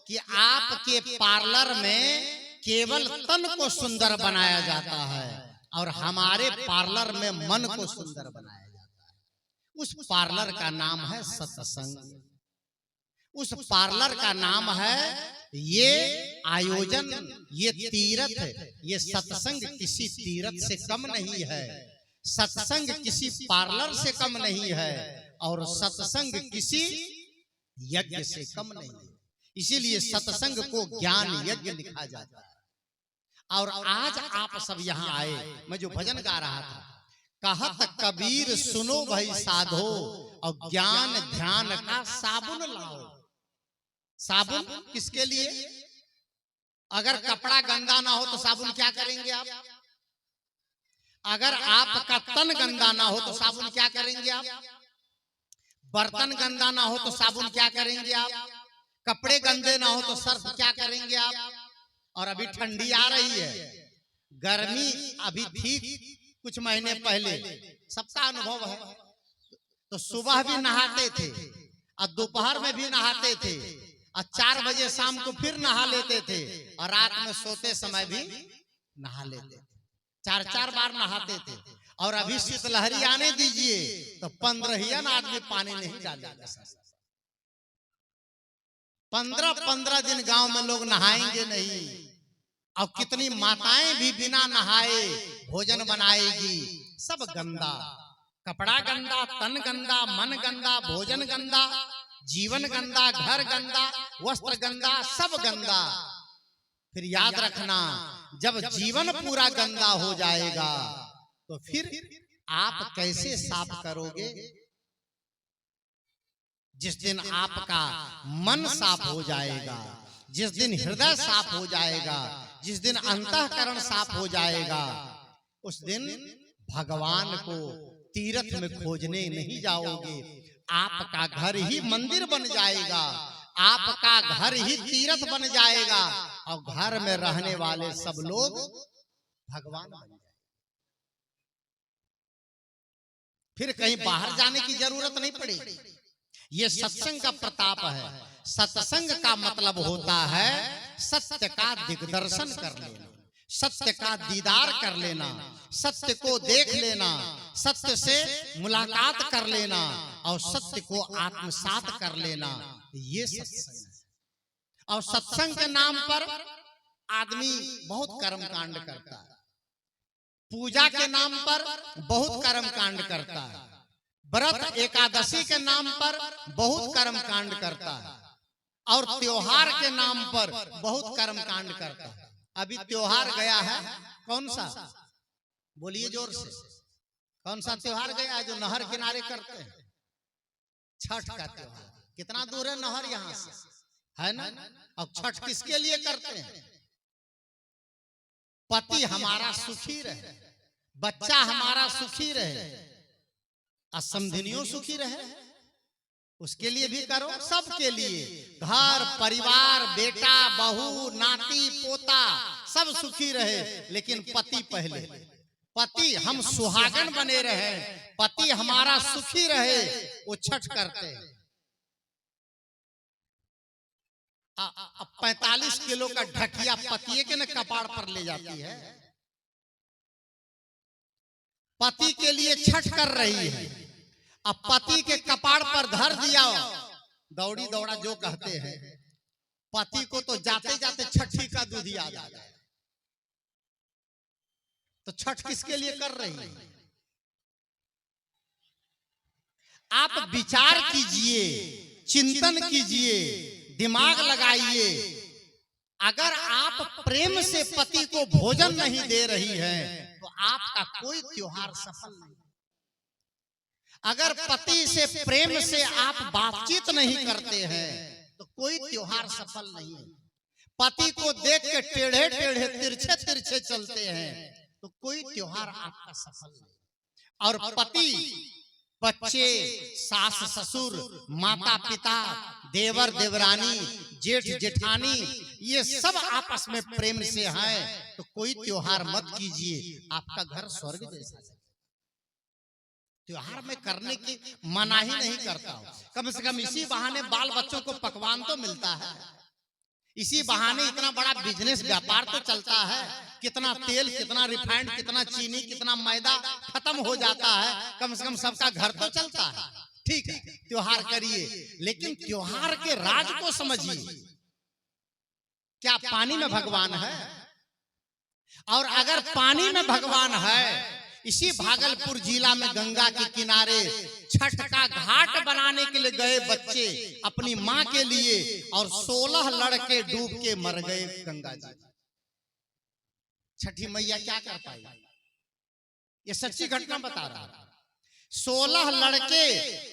कि आपके पार्लर में केवल तन को सुंदर बनाया जाता है और हमारे पार्लर में मन को सुंदर बनाया जाता है। उस पार्लर का नाम है सत्संग। उस पार्लर का नाम है ये आयोजन, ये तीर्थ। ये सत्संग किसी तीर्थ से कम नहीं है, सत्संग किसी पार्लर से कम नहीं है और सत्संग किसी यज्ञ से कम नहीं है। इसीलिए सत्संग को ज्ञान यज्ञ लिखा जाता है। और आज आप सब यहाँ आए, मैं जो भजन गा रहा था, कहत कबीर सुनो भाई साधो और ज्ञान ध्यान का साबुन लाओ। साबुन किसके लिए? अगर कपड़ा गंदा ना हो तो साबुन क्या करेंगे आप? अगर आपका तन गंदा ना हो तो साबुन क्या करेंगे आप? बर्तन गंदा ना हो तो साबुन क्या करेंगे आप? कपड़े गंदे ना हो तो सर्फ क्या करेंगे आप? और अभी ठंडी आ रही है, गर्मी अभी ठीक कुछ महीने पहले सबका अनुभव है, तो सुबह भी नहाते थे और दोपहर में भी नहाते थे और 4 बजे शाम को फिर नहा लेते थे और रात में सोते समय भी नहा लेते थे। 4-4 बार नहाते थे। और अभी शीतलहरी आने दीजिए तो 15 आदमी पानी नहीं डालेगा। 15 दिन गांव में लोग नहाएंगे नहीं। और कितनी माताएं भी बिना नहाए भोजन बनाएगी। सब गंदा, कपड़ा गंदा, तन गंदा, मन गंदा, भोजन गंदा, जीवन गंदा, घर गंदा, वस्त्र गंदा, सब गंदा। फिर याद रखना, जब जीवन पूरा गंदा हो जाएगा तो फिर आप कैसे साफ करोगे? जिस दिन आपका मन साफ हो जाएगा, जिस दिन हृदय साफ हो जाएगा, जिस दिन अंतःकरण साफ हो जाएगा उस दिन भगवान को तीर्थ में खोजने नहीं जाओगे, आपका घर ही मंदिर बन जाएगा, आपका घर ही तीर्थ बन जाएगा और घर में रहने वाले सब लोग भगवान बन जाएंगे। फिर कहीं बाहर जाने की जरूरत नहीं पड़ेगी। ये सत्संग का प्रताप है। सत्संग का मतलब होता है सत्य का दिग्दर्शन कर लेना, सत्य का दीदार कर लेना, सत्य को देख लेना, सत्य से मुलाकात कर लेना और सत्य को आत्मसात कर लेना, ये सत्संग है। और सत्संग के नाम पर आदमी बहुत कर्म कांड करता है, पूजा के नाम पर बहुत कर्म कांड करता है, व्रत एकादशी के नाम पर बहुत कर्म कांड करता है और त्योहार के नाम पर बहुत कर्म कांड करता है। अभी त्योहार गया है, कौन सा? बोलिए जोर से, कौन सा त्योहार गया है जो नहर किनारे करते हैं? छठ का त्योहार। कितना दूर है नहर यहाँ से, है ना? अब छठ किसके लिए करते हैं? पति हमारा सुखी रहे, बच्चा हमारा सुखी रहे, असमधिनियों सुखी रहे, उसके लिए भी करो। सबके लिए, घर परिवार, बेटा बहू नाती पोता सब सुखी रहे, लेकिन पति पहले। पति हम सुहागन बने रहे, पति हमारा सुखी रहे, वो छठ करते हैं। 45 किलो का ढकिया पतिये के न कपाड़ पर ले जाती है, पति के लिए छठ कर रही है। अब पति के कपाड़ पर धर दिया दौड़ी दौड़ा जो कहते हैं, पति को तो जाते जाते छठी का दूध याद आ जाए। तो छठ किसके लिए कर रही है? आप विचार कीजिए, चिंतन कीजिए, दिमाग लगाइए। अगर आप प्रेम से पति को भोजन नहीं दे रही है तो आपका कोई त्योहार सफल नहीं। अगर पति से प्रेम से आप बातचीत नहीं करते हैं तो कोई त्योहार सफल नहीं है। पति को देख के टेढ़े टेढ़े तिरछे तिरछे चलते हैं तो कोई त्योहार आपका सफल नहीं। और पति, बच्चे, सास ससुर, माता पिता, देवर देवरानी, जेठ जेठानी, ये सब आपस में प्रेम से हैं तो कोई त्योहार मत कीजिए, आपका घर स्वर्ग जैसा है। त्योहार में करने की मनाही नहीं करता हूं, कम से कम इसी बहाने बाल बच्चों को पकवान तो मिलता है, इसी बहाने इतना बड़ा बिजनेस व्यापार तो चलता है। कितना तेल, कितना रिफाइंड, कितना चीनी, कितना मैदा खत्म हो जाता है, कम से कम सबका घर तो चलता है। ठीक है, त्योहार करिए, लेकिन त्योहार के राज को समझिए। क्या पानी में भगवान है? और अगर पानी में भगवान है, इसी भागलपुर जिला में गंगा के किनारे छठ का घाट बनाने के लिए गए बच्चे अपनी मां के लिए, और 16 लड़के डूब के मर गए गंगा जी। छठी मैया क्या कर पाई? ये सच्ची घटना बता रहा हूं। 16 लड़के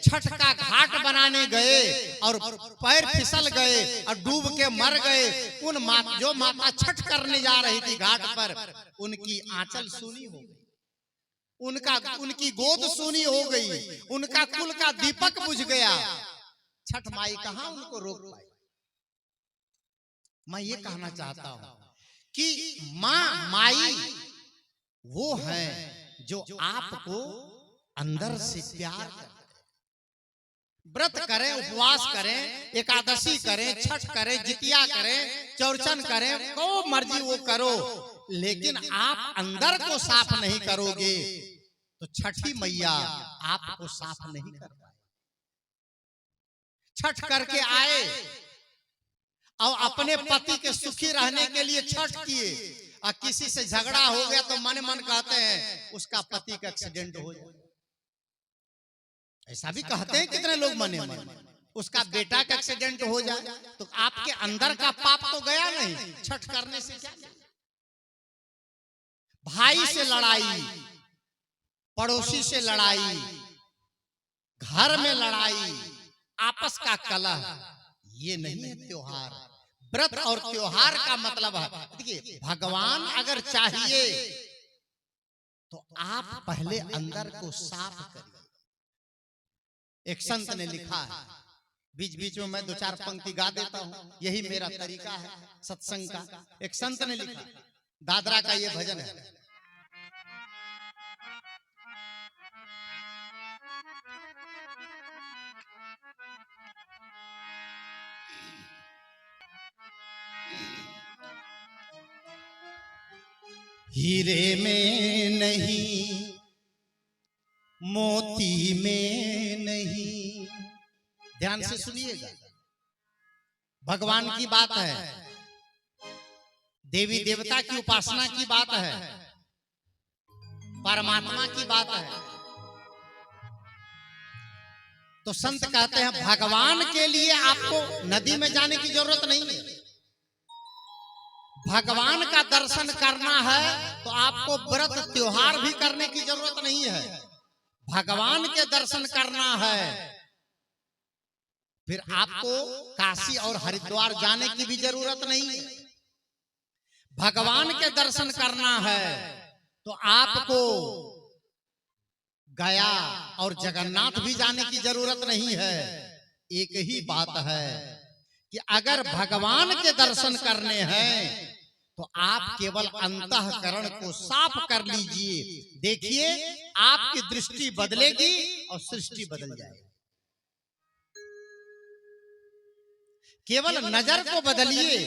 छठ का घाट बनाने गए और पैर फिसल गए और डूब के मर गए। जो माता छठ करने जा रही थी घाट पर, उनकी आंचल सूनी हो गई, उनकी गोद सूनी हो गई, उनका कुल का दीपक बुझ गया। छठ माई कहां उनको रोक पाई? मैं ये कहना चाहता हूं कि माई वो है जो आपको अंदर से प्यार करे। व्रत करें, उपवास करें, एकादशी करें, छठ करें, जितिया करें, चौरचन करें, जो मर्जी वो करो, लेकिन आप अंदर को साफ नहीं करोगे तो छठी मैया आपको साफ नहीं कर पाए। छठ करके आए और अपने पति के सुखी रहने के लिए छठ किए, और किसी से झगड़ा हो गया तो मन मन कहते हैं उसका पति का एक्सीडेंट हो जाए। ऐसा भी कहते हैं कितने लोग मने मन, उसका बेटा का एक्सीडेंट हो जाए। तो आपके अंदर का पाप तो गया नहीं छठ करने से? क्या भाई से लड़ाई, पड़ोसी से लड़ाई, घर में लड़ाई, आपस का कलह, ये नहीं है त्योहार। व्रत और त्योहार का मतलब है, देखिए भगवान अगर चाहिए तो आप पहले अंदर को साफ करिए। एक संत ने लिखा है, बीच बीच में मैं 2-4 पंक्ति गा देता हूं, यही मेरा तरीका है सत्संग का। एक संत ने लिखा, दादरा का ये भजन है, हीरे में नहीं मोती में नहीं, ध्यान से सुनिएगा, भगवान की बात है, देवी देवता की उपासना की बात है, परमात्मा की बात है। तो संत कहते हैं भगवान के लिए आपको नदी में जाने की जरूरत नहीं है। भगवान का दर्शन करना है तो आपको व्रत त्योहार भी करने की जरूरत नहीं है। भगवान के दर्शन करना है फिर आपको काशी और हरिद्वार जाने की भी जरूरत नहीं है। भगवान के दर्शन करना है तो आपको गया और जगन्नाथ भी जाने की जरूरत नहीं है। एक ही बात है कि अगर भगवान के दर्शन करने हैं तो आप केवल अंतःकरण को साफ कर लीजिए। देखिए आपकी दृष्टि बदलेगी और सृष्टि बदल जाएगी। केवल नजर को बदलिए,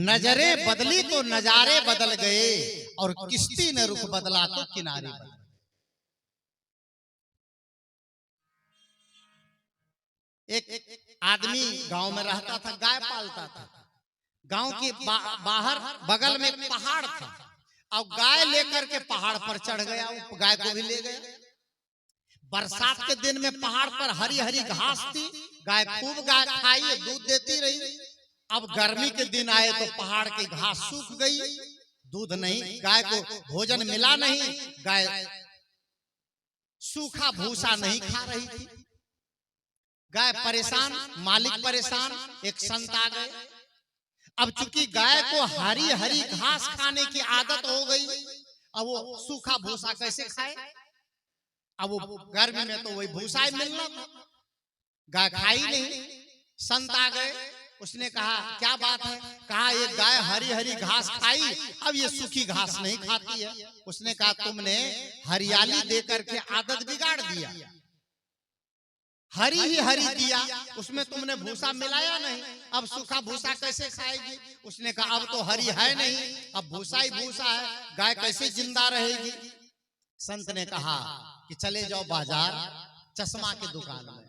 नजरें बदली तो नजारे बदल गए, और किश्ती ने रुख बदला तो किनारे बदल। एक आदमी गांव में रहता था, गाय पालता था। गांव के बाहर बगल में एक पहाड़ था, और गाय लेकर के पहाड़ पर चढ़ गया, वो गाय को भी ले गया। बरसात के दिन में पहाड़ पर हरी हरी घास थी, गाय खूब गाय खाई, दूध देती रही। अब गर्मी के दिन आए तो पहाड़ की घास सूख गई, दूध नहीं, गाय को भोजन मिला नहीं, गाय सूखा भूसा नहीं खा रही थी। गाय परेशान, मालिक परेशान। एक संत आ गए। अब चूंकि गाय को हरी हरी घास खाने की आदत हो गई, अब वो सूखा भूसा कैसे खाए? अब वो गर्मी में तो वही भूसा ही मिलना था, गाय खाई नहीं। संत आ गए, उसने कहा क्या बात है? कहा ये गाय हरी हरी घास खाई, अब ये सूखी घास नहीं खाती है। उसने कहा तुमने हरियाली दे करके आदत बिगाड़ दिया, हरी ही हरी दिया, उसमें तुमने भूसा मिलाया नहीं, अब सूखा भूसा कैसे खाएगी? उसने कहा अब तो हरी है नहीं, अब भूसा ही भूसा है, गाय कैसे जिंदा रहेगी? संत ने कहा कि चले जाओ बाजार चश्मा की दुकान में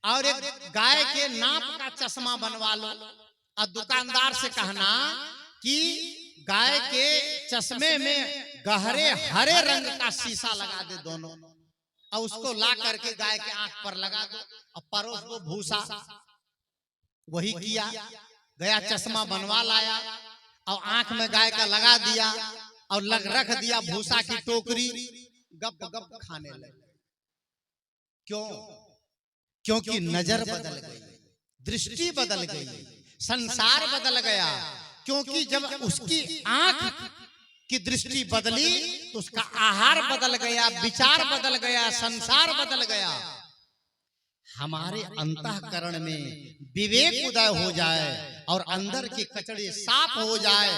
और एक गाय के नाप का चश्मा बनवा लो, और दुकानदार से कहना कि गाय के चश्मे में गहरे हरे रंग का शीशा लगा दे दोनों, और उसको ला करके गाय के आंख पर लगा दो और परोस दो भूसा। वही किया, गया चश्मा बनवा लाया और आंख में गाय का लगा दिया और रख दिया भूसा की टोकरी, गप गप खाने लगे। क्यों? क्योंकि नजर बदल गई, दृष्टि बदल गई, संसार बदल गया। क्योंकि जब उसकी आंख की दृष्टि बदली तो उसका आहार बदल गया, विचार बदल गया, संसार बदल गया। हमारे अंतःकरण में विवेक उदय हो जाए और अंदर के कचड़े साफ हो जाए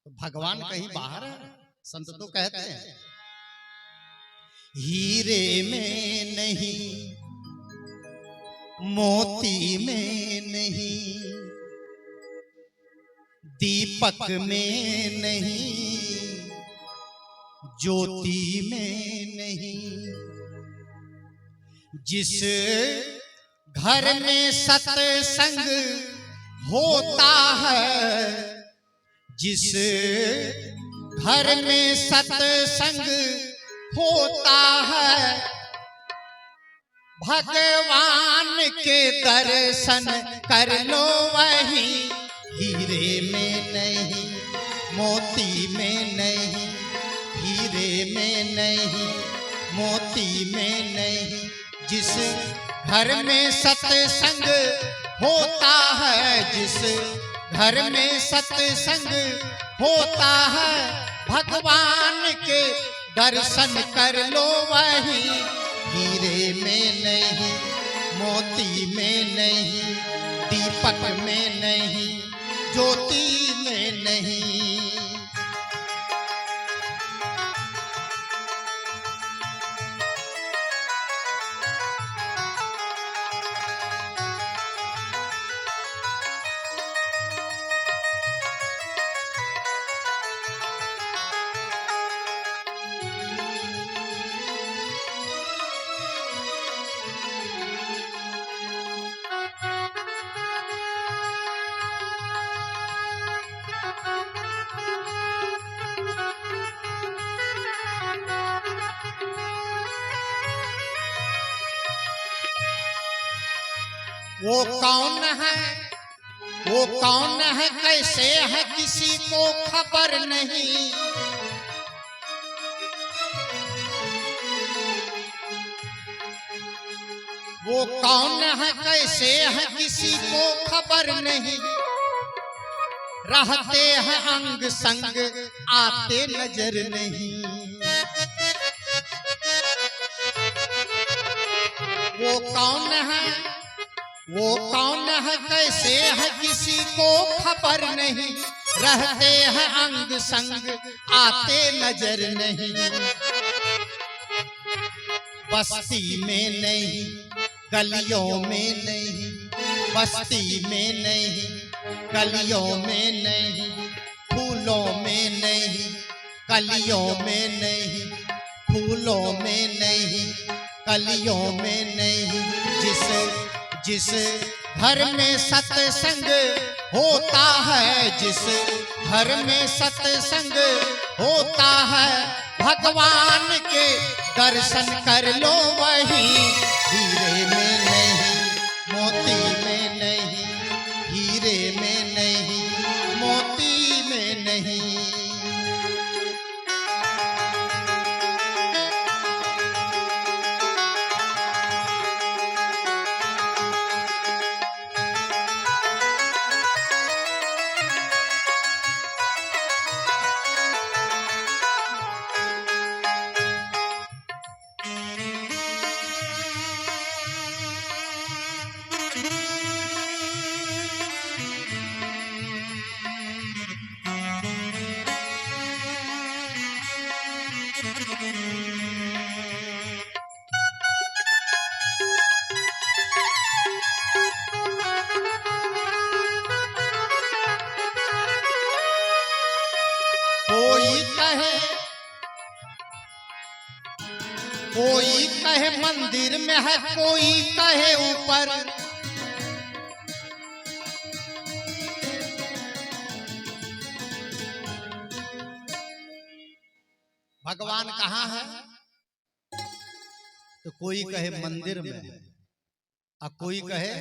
तो भगवान कहीं बाहर है। संत तो कहते हैं हीरे में नहीं मोती में नहीं, दीपक में नहीं, ज्योति में नहीं, जिस घर में सत्संग होता है, जिस घर में सत्संग होता है, भगवान के दर्शन कर लो वही। हीरे में नहीं मोती में नहीं, हीरे में नहीं मोती में नहीं, जिस घर में सत्संग होता है, जिस घर में सत्संग होता है, भगवान के दर्शन कर लो वही। हीरे में नहीं, मोती में नहीं, दीपक में नहीं, ज्योति में नहीं। वो कौन है, वो कौन है, कैसे है, किसी को खबर नहीं। वो कौन है, कैसे है, किसी को खबर नहीं। रहते हैं अंग संग, आते नजर नहीं। वो कौन है, वो कौन है, कैसे है, किसी को खबर नहीं। रहते हैं अंग संग, आते नजर नहीं। बस्ती में नहीं, गलियों में नहीं, बस्ती में नहीं, गलियों में नहीं, फूलों में नहीं, कलियों में नहीं, फूलों में नहीं, कलियों में नहीं। जिस घर में सत्संग होता है, जिस घर में सत्संग होता है, भगवान के दर्शन कर लो वही। हीरे में नहीं, मोती में नहीं, हीरे में नहीं, मोती में नहीं। कोई कहे मंदिर में है, कोई कहे ऊपर। भगवान कहाँ है? तो कोई कहे मंदिर में है, और कोई कहे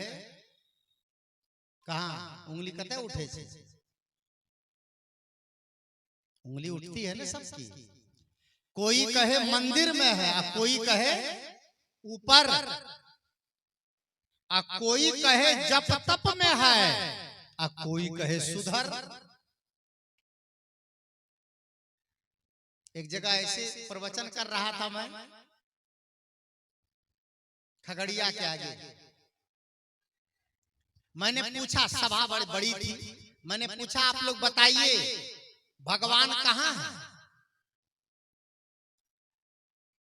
कहाँ? उंगली कते उठे से? उंगली उठती है ना सबकी। कोई कहे मंदिर में है, और कोई कहे ऊपर, और कोई कहे जप तप में है, और कोई कहे सुधर। एक जगह ऐसे प्रवचन कर रहा था मैं, खगड़िया के आगे। मैंने पूछा, सभा बड़ी थी, मैंने पूछा आप लोग बताइए भगवान कहाँ है?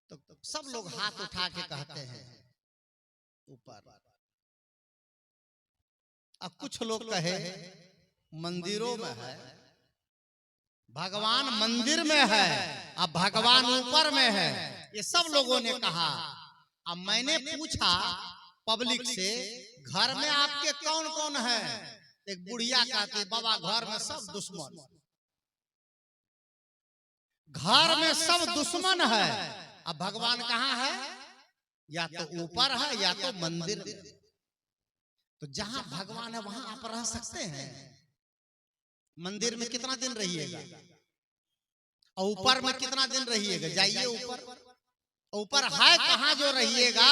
तो सब लोग हाथ उठा के कहते हैं ऊपर। अब कुछ लोग कहे मंदिरों में है, भगवान मंदिर में है, अब भगवान ऊपर में है, ये सब लोगों ने कहा। अब मैंने पूछा पब्लिक से, घर में आपके कौन कौन है? एक बुढ़िया कहती, बाबा घर में सब दुश्मन, घर में सब दुश्मन है, अब भगवान कहाँ है? या तो ऊपर है या तो मंदिर। तो जहां भगवान है वहां आप रह सकते हैं। मंदिर में कितना दिन रहिएगा, और ऊपर में कितना दिन रहिएगा? जाइए ऊपर। ऊपर है कहां जो रहिएगा?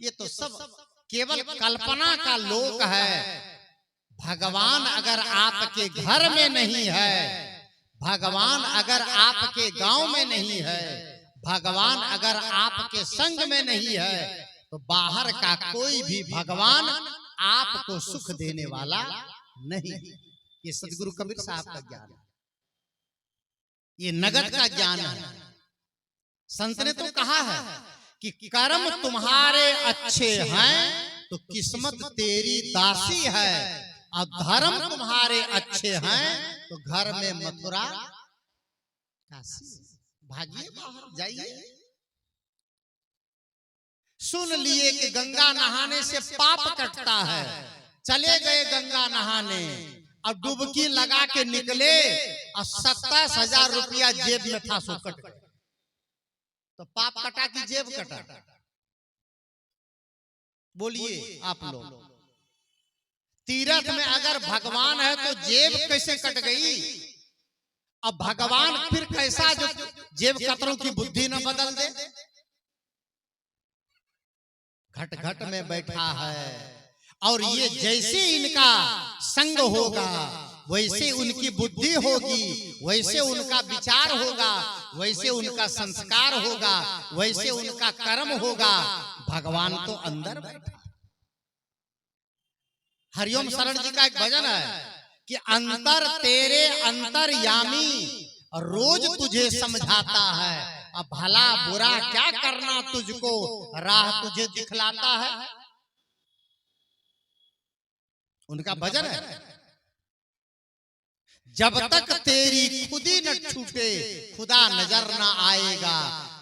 ये तो सब केवल कल्पना का लोक है। भगवान अगर आपके घर में नहीं है, भगवान अगर आपके गांव में नहीं है, भगवान अगर आपके संग में नहीं है, तो बाहर का कोई भी भगवान आपको सुख देने वाला नहीं। ये सदगुरु कबीर साहब का ज्ञान है, ये नगद का ज्ञान है। संत ने तो कहा है कि कर्म तुम्हारे अच्छे हैं तो किस्मत तेरी दासी है, और धर्म तुम्हारे अच्छे हैं तो घर में मथुरा काशी। भागिए बाहर जाइए। सुन लिए कि गंगा नहाने से पाप कटता है, चले गए गंगा नहाने और डुबकी लगा के निकले और 27,000 रुपया जेब में था, सो कट गए। तो पाप कटा कि जेब कटा? बोलिए आप लोग। तीर्थ में अगर भगवान है तो जेब कैसे कट गई? अब भगवान फिर कैसा जो जेब कतरों की बुद्धि न बदल दे? घट घट में बैठा है, और ये जैसे इनका संग होगा वैसे उनकी बुद्धि होगी, वैसे उनका विचार होगा, वैसे उनका संस्कार होगा, वैसे उनका कर्म होगा। भगवान तो अंदर बैठा। हरिओम शरण जी का एक भजन है कि अंतर तेरे अंतर्यामी रोज तुझे समझाता है, अब भला बुरा क्या करना तुझको राह तुझे दिखलाता है। उनका भजन है, जब तक तेरी खुदी न छूटे खुदा नजर ना आएगा,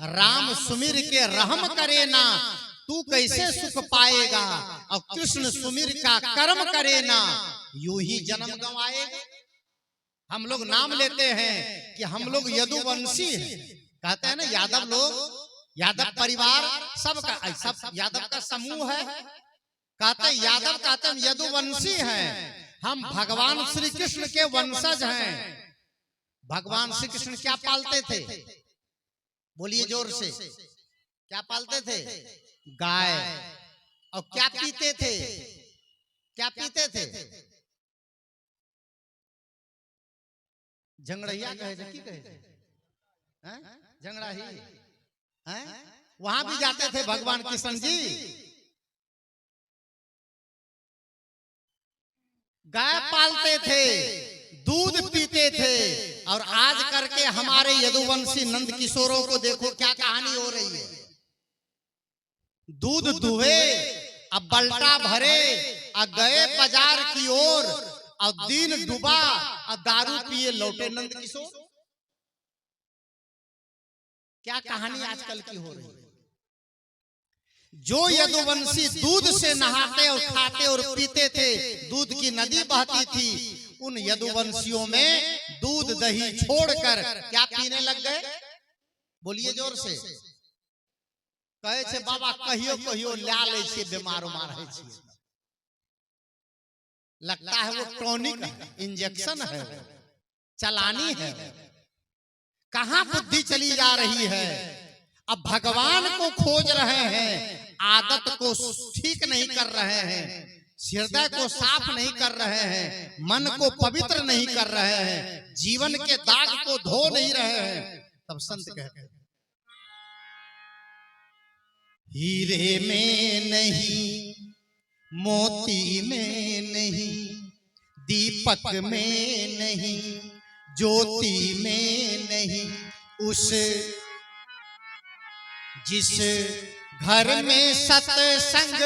राम सुमिर के रहम करे ना तू कैसे सुख पाएगा, और कृष्ण सुमिर का कर्म करे ना यूं ही जन्म गंवाएगा। हम लोग नाम लेते हैं कि हम लोग यदुवंशी हैं, कहते हैं ना यादव लोग, यादव परिवार सबका, सब यादव का समूह है, कहते यादव, कहते हम यदुवंशी हैं, हम भगवान श्री कृष्ण के वंशज हैं। भगवान श्री कृष्ण क्या पालते थे? बोलिए जोर से, क्या पालते थे? गाय। और क्या पीते थे? क्या पीते थे? झंगड़िया कहे थे, की कहे थे? झंगड़ा ही हैं? वहां भी जाते थे भगवान कृष्ण जी। गाय पालते थे, दूध पीते थे, और आज करके हमारे यदुवंशी नंद किशोरों को देखो क्या कहानी हो रही है। दूध दुहे, अब बल्टा भरे, अब गए बाजार की ओर, और दिन डूबा और दारू पिए लौटे नंद किशोर। क्या कहानी आजकल की हो रही है। जो यदुवंशी दूध से नहाते और खाते और पीते थे, दूध की नदी बहती थी, उन यदुवंशियों में दूध दही छोड़कर क्या पीने लग गए? बोलिए जोर से। कहे छे बाबा कहियो कहियो ला ले छे, बीमार उमार है छे, लगता है वो टॉनिक इंजेक्शन है, चलानी है। कहां बुद्धि चली जा रही है? अब भगवान को खोज रहे हैं, आदत को ठीक नहीं कर रहे हैं, हृदय को साफ नहीं कर रहे हैं, मन को पवित्र नहीं कर रहे हैं, जीवन के दाग को धो नहीं रहे हैं। तब संत कहते हैं हीरे में नहीं, मोती में नहीं, दीपक में नहीं, ज्योति में नहीं, उस जिस घर में सत्संग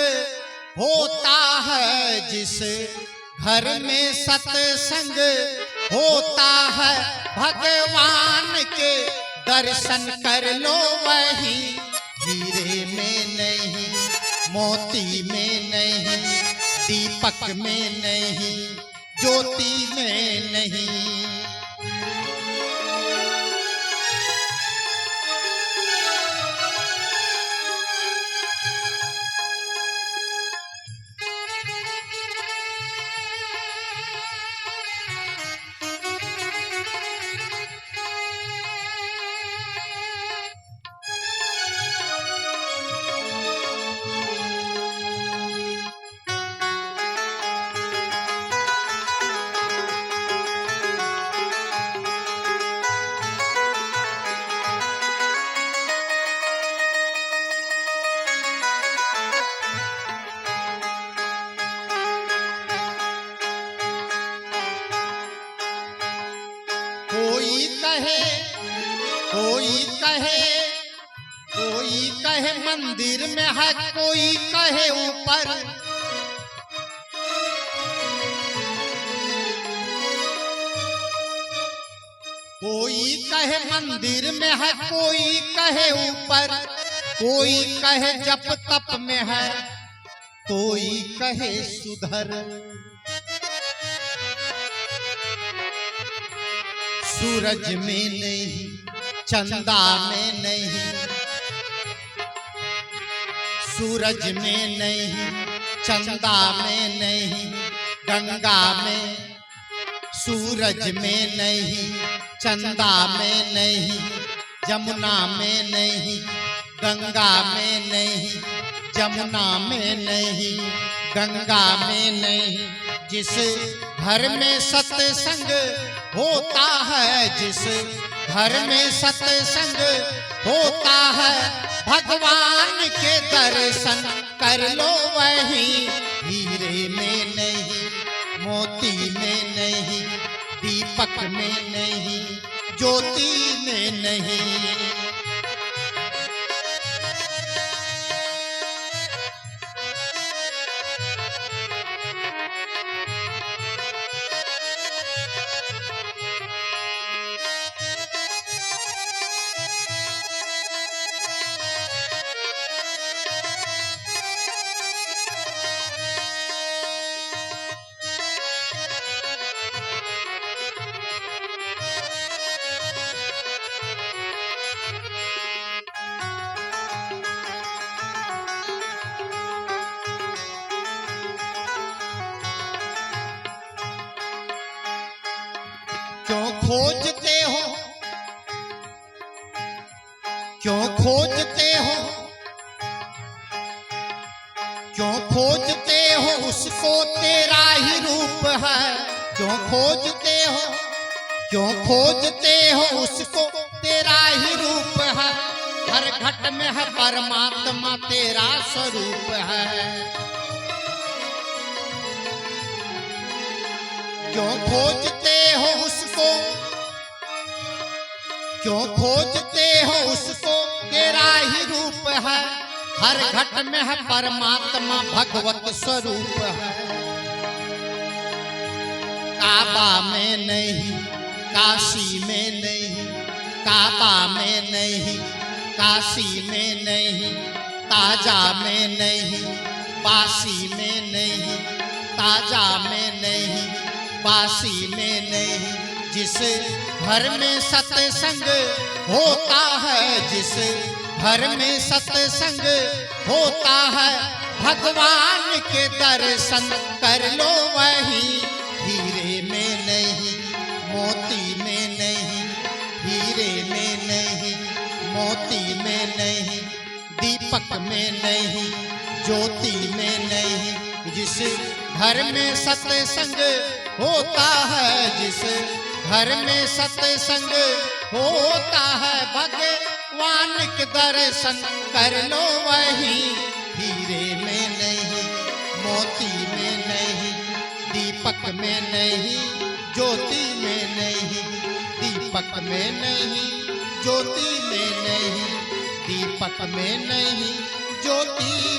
होता है, जिस घर में सत्संग होता है, भगवान के दर्शन कर लो वही। हीरे में नहीं, मोती में नहीं, दीपक में नहीं, ज्योति में नहीं। कोई कहे मंदिर में है, कोई कहे ऊपर। कोई कहे मंदिर में है, कोई कहे ऊपर। कोई कहे जप तप में है, कोई कहे सुधर। सूरज में नहीं, चंदा में नहीं, सूरज में नहीं, चंदा में नहीं, गंगा में। सूरज में नहीं, चंदा में नहीं, जमुना में नहीं, गंगा में नहीं, जमुना में नहीं, गंगा में नहीं। जिस घर में सत्संग होता है, जिस घर में सत्संग होता है, भगवान के दर्शन कर लो वही। हीरे में नहीं, मोती में नहीं, दीपक में नहीं, ज्योति में नहीं। क्यों खोजते हो, क्यों खोजते हो, क्यों खोजते हो उसको, तेरा ही रूप है। क्यों खोजते हो, क्यों खोजते हो उसको, तेरा ही रूप है। हर घट में है परमात्मा, तेरा स्वरूप है। क्यों खोजते हो उसको, क्यों खोजते हो उसको, तेरा ही रूप है। हर घट में है परमात्मा, भगवत स्वरूप है। काबा में नहीं, काशी में नहीं, काबा में नहीं, काशी में नहीं, ताजा में नहीं, बासी में नहीं, ताजा में नहीं, बासी में नहीं। जिस घर में सत्संग होता है, जिस घर में सत्संग होता है, भगवान के दर्शन कर लो वही। हीरे में नहीं, मोती में नहीं, हीरे में नहीं, मोती में नहीं, दीपक में नहीं, ज्योति में नहीं। जिस घर में सत्संग होता है, जिस घर में सत्संग होता है, भगवान के दर्शन कर लो वही। हीरे में नहीं, मोती में नहीं, दीपक में नहीं, ज्योति में नहीं, दीपक में नहीं, ज्योति में नहीं, दीपक में नहीं, ज्योति